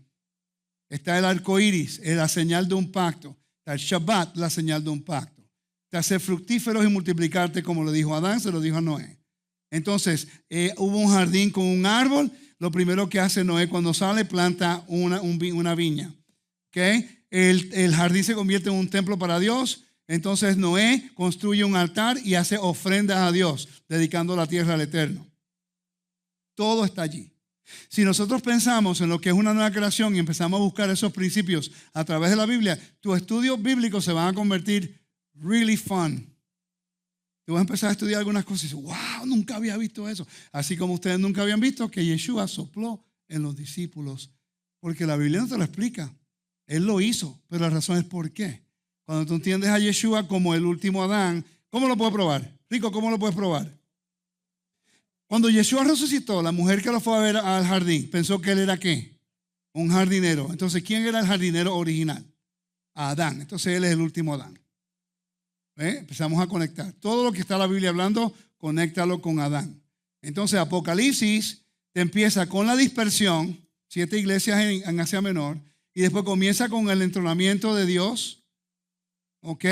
Speaker 1: Está el arco iris, la señal de un pacto. Está el Shabbat, la señal de un pacto. Está ser fructíferos y multiplicarte, como lo dijo Adán, se lo dijo a Noé. Entonces, hubo un jardín con un árbol. Lo primero que hace Noé cuando sale, planta una viña. ¿Okay? El jardín se convierte en un templo para Dios. Entonces Noé construye un altar y hace ofrendas a Dios, dedicando la tierra al Eterno. Todo está allí. Si nosotros pensamos en lo que es una nueva creación y empezamos a buscar esos principios a través de la Biblia, tus estudios bíblicos se van a convertir really fun. Tú vas a empezar a estudiar algunas cosas y dices, wow, nunca había visto eso. Así como ustedes nunca habían visto que Yeshua sopló en los discípulos. Porque la Biblia no te lo explica. Él lo hizo, pero la razón es por qué. Cuando tú entiendes a Yeshua como el último Adán, ¿cómo lo puedes probar? Rico, ¿cómo lo puedes probar? Cuando Yeshua resucitó, la mujer que lo fue a ver al jardín pensó que él era ¿qué? Un jardinero. Entonces, ¿quién era el jardinero original? Adán. Entonces, él es el último Adán. Empezamos a conectar. Todo lo que está la Biblia hablando, conéctalo con Adán. Entonces Apocalipsis te empieza con la dispersión, 7 iglesias en Asia Menor, y después comienza con el entronamiento de Dios, ¿ok?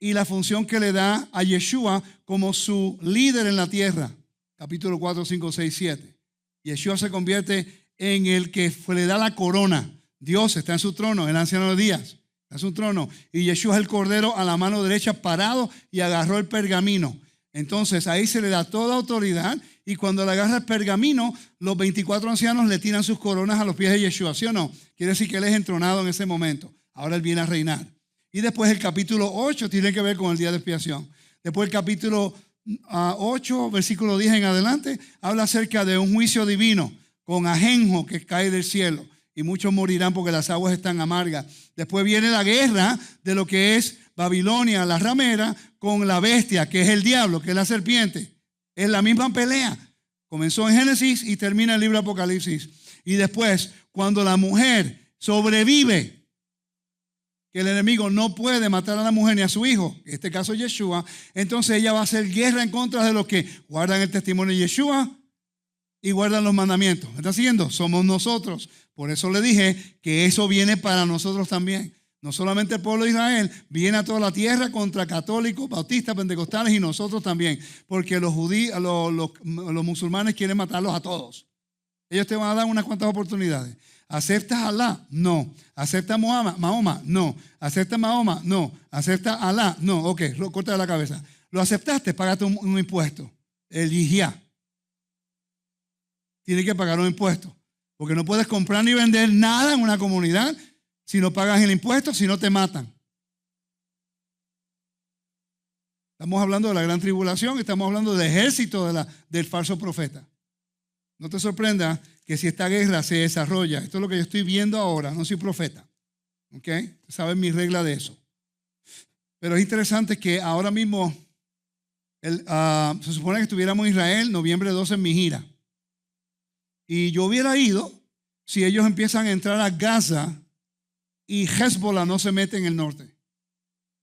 Speaker 1: Y la función que le da a Yeshua como su líder en la tierra. Capítulo 4, 5, 6, 7. Yeshua se convierte en el que le da la corona. Dios está en su trono, el anciano de días, está en su trono. Y Yeshua es el cordero a la mano derecha parado y agarró el pergamino. Entonces ahí se le da toda autoridad y cuando le agarra el pergamino, los 24 ancianos le tiran sus coronas a los pies de Yeshua, ¿sí o no? Quiere decir que él es entronado en ese momento. Ahora él viene a reinar. Y después el capítulo 8 tiene que ver con el día de expiación. Después el capítulo 8, versículo 10 en adelante, habla acerca de un juicio divino con ajenjo que cae del cielo. Y muchos morirán porque las aguas están amargas. Después viene la guerra de lo que es Babilonia, la ramera, con la bestia, que es el diablo, que es la serpiente. Es la misma pelea. Comenzó en Génesis y termina el libro de Apocalipsis. Y después, cuando la mujer sobrevive, que el enemigo no puede matar a la mujer ni a su hijo, en este caso Yeshua, entonces ella va a hacer guerra en contra de los que guardan el testimonio de Yeshua y guardan los mandamientos. ¿Me está siguiendo? Somos nosotros. Por eso le dije que eso viene para nosotros también. No solamente el pueblo de Israel, viene a toda la tierra contra católicos, bautistas, pentecostales y nosotros también. Porque los judíos, los musulmanes quieren matarlos a todos. Ellos te van a dar unas cuantas oportunidades. ¿Aceptas a Alá? No. ¿Aceptas a Mahoma? No. ¿Aceptas a Mahoma? No. ¿Aceptas a Alá? No. Ok, corta de la cabeza. ¿Lo aceptaste? Págate un impuesto. El jizya. Tienes que pagar un impuesto. Porque no puedes comprar ni vender nada en una comunidad si no pagas el impuesto, si no te matan. Estamos hablando de la gran tribulación, estamos hablando del ejército del falso profeta. No te sorprenda que si esta guerra se desarrolla, esto es lo que yo estoy viendo ahora, no soy profeta, ¿ok? Saben mi regla de eso. Pero es interesante que ahora mismo, se supone que estuviéramos en Israel, noviembre 12 en mi gira. Y yo hubiera ido si ellos empiezan a entrar a Gaza y Hezbollah no se mete en el norte.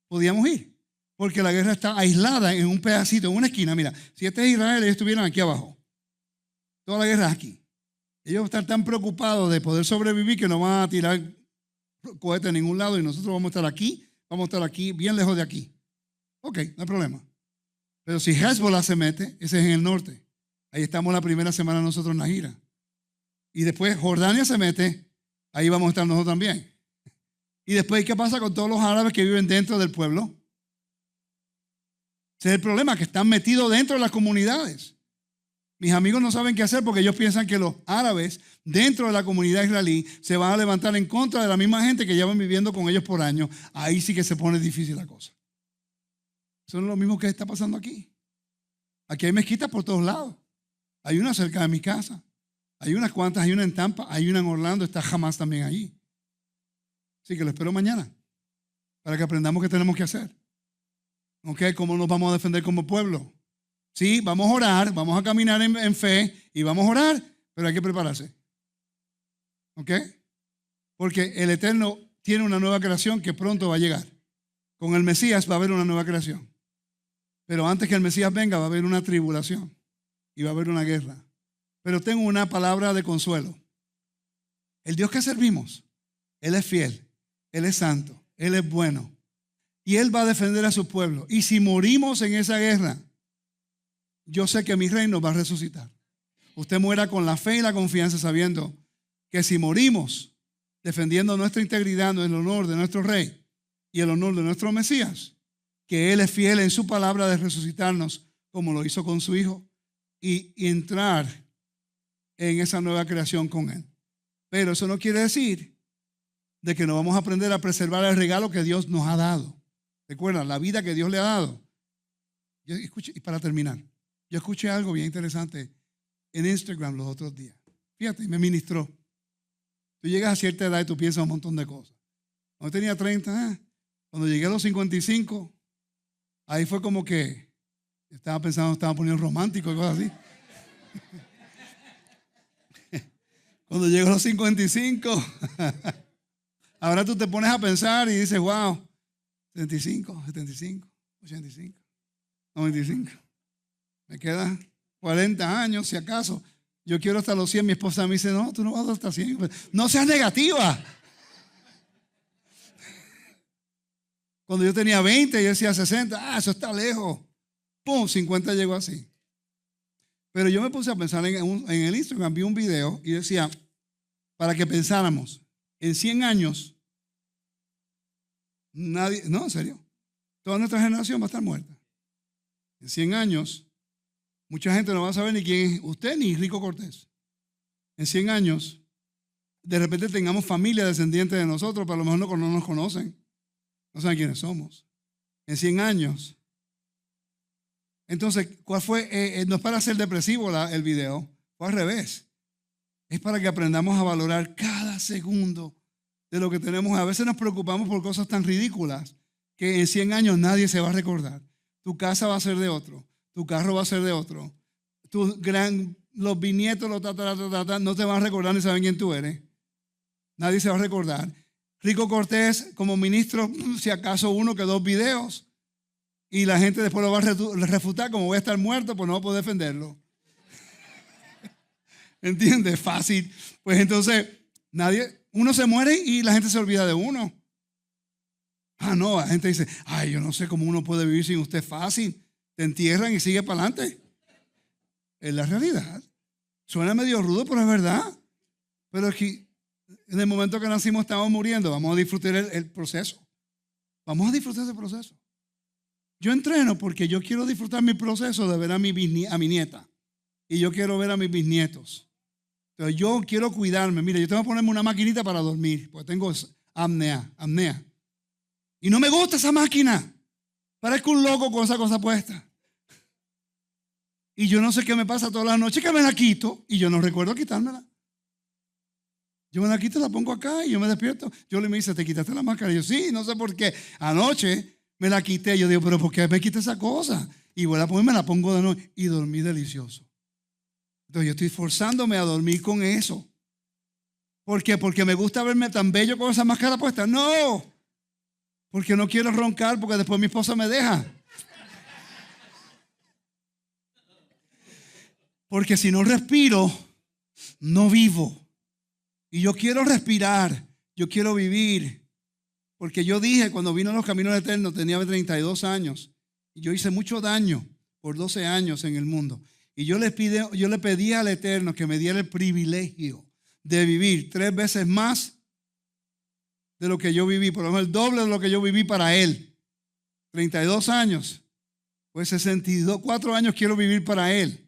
Speaker 1: Podíamos ir, porque la guerra está aislada en un pedacito, en una esquina. Mira, si este es Israel, ellos estuvieran aquí abajo. Toda la guerra es aquí. Ellos están tan preocupados de poder sobrevivir que no van a tirar cohetes a ningún lado y nosotros vamos a estar aquí, bien lejos de aquí. Ok, no hay problema. Pero si Hezbollah se mete, ese es en el norte. Ahí estamos la primera semana nosotros en la gira. Y después Jordania se mete, ahí vamos a estar nosotros también. Y después, ¿qué pasa con todos los árabes que viven dentro del pueblo? Ese es el problema, que están metidos dentro de las comunidades. Mis amigos no saben qué hacer porque ellos piensan que los árabes dentro de la comunidad israelí se van a levantar en contra de la misma gente que llevan viviendo con ellos por años. Ahí sí que se pone difícil la cosa. Eso es lo mismo que está pasando aquí. Aquí hay mezquitas por todos lados. Hay una cerca de mi casa. Hay unas cuantas, hay una en Tampa, hay una en Orlando, está Hamas también allí. Así que lo espero mañana para que aprendamos qué tenemos que hacer. ¿Ok? ¿Cómo nos vamos a defender como pueblo? Sí, vamos a orar, vamos a caminar en fe y vamos a orar, pero hay que prepararse. ¿Ok? Porque el Eterno tiene una nueva creación que pronto va a llegar. Con el Mesías va a haber una nueva creación. Pero antes que el Mesías venga va a haber una tribulación y va a haber una guerra. Pero tengo una palabra de consuelo. El Dios que servimos, Él es fiel, Él es santo, Él es bueno. Y Él va a defender a su pueblo. Y si morimos en esa guerra, yo sé que mi reino va a resucitar. Usted muera con la fe y la confianza sabiendo que si morimos defendiendo nuestra integridad, el honor de nuestro rey y el honor de nuestro Mesías, que Él es fiel en su palabra de resucitarnos como lo hizo con su Hijo y entrar en esa nueva creación con Él. Pero eso no quiere decir de que no vamos a aprender a preservar el regalo que Dios nos ha dado. Recuerda, la vida que Dios le ha dado. Yo escuché, y para terminar, yo escuché algo bien interesante en Instagram los otros días. Fíjate, me ministró. Tú llegas a cierta edad y tú piensas un montón de cosas. Cuando tenía 30, cuando llegué a los 55, ahí fue como que estaba pensando, estaba poniendo romántico y cosas así. Cuando llego a los 55, ahora tú te pones a pensar y dices, wow, 75, 75, 85, 95. Me quedan 40 años, si acaso. Yo quiero hasta los 100. Mi esposa me dice, no, tú no vas hasta 100. No seas negativa. Cuando yo tenía 20, yo decía 60. Eso está lejos. Pum, 50 llegó así. Pero yo me puse a pensar en el Instagram, vi un video y decía, para que pensáramos, en 100 años, nadie, no, en serio, toda nuestra generación va a estar muerta. En 100 años, mucha gente no va a saber ni quién es usted ni Rico Cortés. En 100 años, de repente tengamos familia descendiente de nosotros, pero a lo mejor no nos conocen, no saben quiénes somos. En 100 años. Entonces, ¿cuál fue? No es para ser depresivo el video, fue al revés. Es para que aprendamos a valorar cada segundo de lo que tenemos. A veces nos preocupamos por cosas tan ridículas que en 100 años nadie se va a recordar. Tu casa va a ser de otro, tu carro va a ser de otro, los bisnietos, no te van a recordar ni saben quién tú eres. Nadie se va a recordar. Rico Cortés como ministro, si acaso uno que dos videos. Y la gente después lo va a refutar, como voy a estar muerto, pues no voy a poder defenderlo. ¿Entiendes? Fácil. Pues entonces, uno se muere y la gente se olvida de uno. No, la gente dice, yo no sé cómo uno puede vivir sin usted fácil. Te entierran y sigue para adelante. Es la realidad. Suena medio rudo, pero es verdad. Pero aquí, en el momento que nacimos estamos muriendo. Vamos a disfrutar el proceso. Vamos a disfrutar ese proceso. Yo entreno porque yo quiero disfrutar mi proceso de ver a mi nieta. Y yo quiero ver a mis bisnietos. Entonces yo quiero cuidarme. Mira, yo tengo que ponerme una maquinita para dormir. Porque tengo apnea. Y no me gusta esa máquina. Parezco un loco con esa cosa puesta. Y yo no sé qué me pasa todas las noches que me la quito. Y yo no recuerdo quitármela. Yo me la quito, la pongo acá y yo me despierto. Yo le me dice, ¿te quitaste la máscara? Y yo, sí, no sé por qué. Anoche me la quité. Yo digo, ¿pero por qué me quité esa cosa? Y voy a ponerme, la pongo de nuevo y dormí delicioso. Entonces yo estoy forzándome a dormir con eso. ¿Por qué? Porque me gusta verme tan bello con esa máscara puesta. No, porque no quiero roncar porque después mi esposa me deja. Porque si no respiro, no vivo. Y yo quiero respirar, yo quiero vivir. Porque yo dije, cuando vino a los caminos eternos, tenía 32 años. Y yo hice mucho daño por 12 años en el mundo. Y yo le pedí al Eterno que me diera el privilegio de vivir 3 veces más de lo que yo viví. Por lo menos el doble de lo que yo viví para Él. 32 años. Pues 64 años quiero vivir para Él.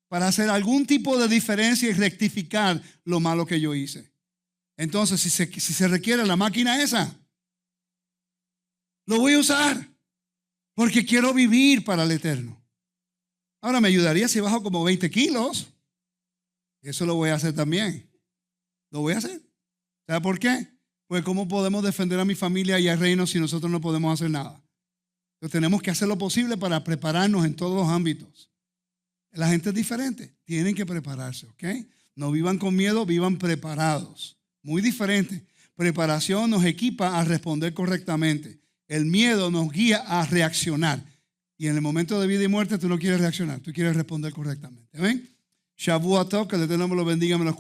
Speaker 1: Para hacer algún tipo de diferencia y rectificar lo malo que yo hice. Entonces, si se requiere la máquina esa, lo voy a usar. Porque quiero vivir para el Eterno. Ahora me ayudaría si bajo como 20 kilos. Eso lo voy a hacer también. Lo voy a hacer. ¿Sabe por qué? Pues ¿cómo podemos defender a mi familia y al reino si nosotros no podemos hacer nada? Entonces tenemos que hacer lo posible para prepararnos en todos los ámbitos. La gente es diferente. Tienen que prepararse, ¿ok? No vivan con miedo, vivan preparados. Muy diferente. Preparación nos equipa a responder correctamente. El miedo nos guía a reaccionar. Y en el momento de vida y muerte tú no quieres reaccionar, tú quieres responder correctamente. ¿Ven? Shavuot Tov, que el Eterno me lo bendiga, me los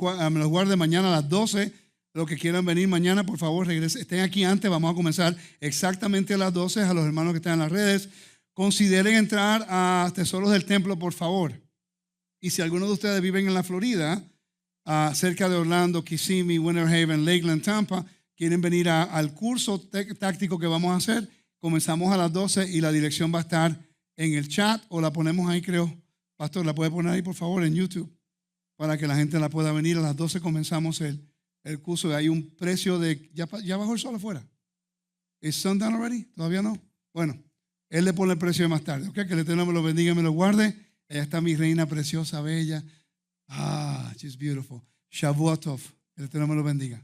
Speaker 1: guarde mañana a las 12. Los que quieran venir mañana, por favor, regresen. Estén aquí antes, vamos a comenzar exactamente a las 12. A los hermanos que están en las redes, consideren entrar a Tesoros del Templo, por favor. Y si alguno de ustedes viven en la Florida, cerca de Orlando, Kissimmee, Winter Haven, Lakeland, Tampa, quieren venir al curso táctico que vamos a hacer, comenzamos a las 12 y la dirección va a estar en el chat o la ponemos ahí, creo. Pastor, ¿la puede poner ahí, por favor, en YouTube? Para que la gente la pueda venir. A las 12 comenzamos el curso. Hay un precio de... ¿Ya bajó el sol afuera? ¿Es sundown already? ¿Todavía no? Bueno, Él le pone el precio de más tarde. ¿Ok? Que el Eterno me lo bendiga y me lo guarde. Allá está mi reina preciosa, bella. She's beautiful. Shavuot Tov. El Eterno me lo bendiga.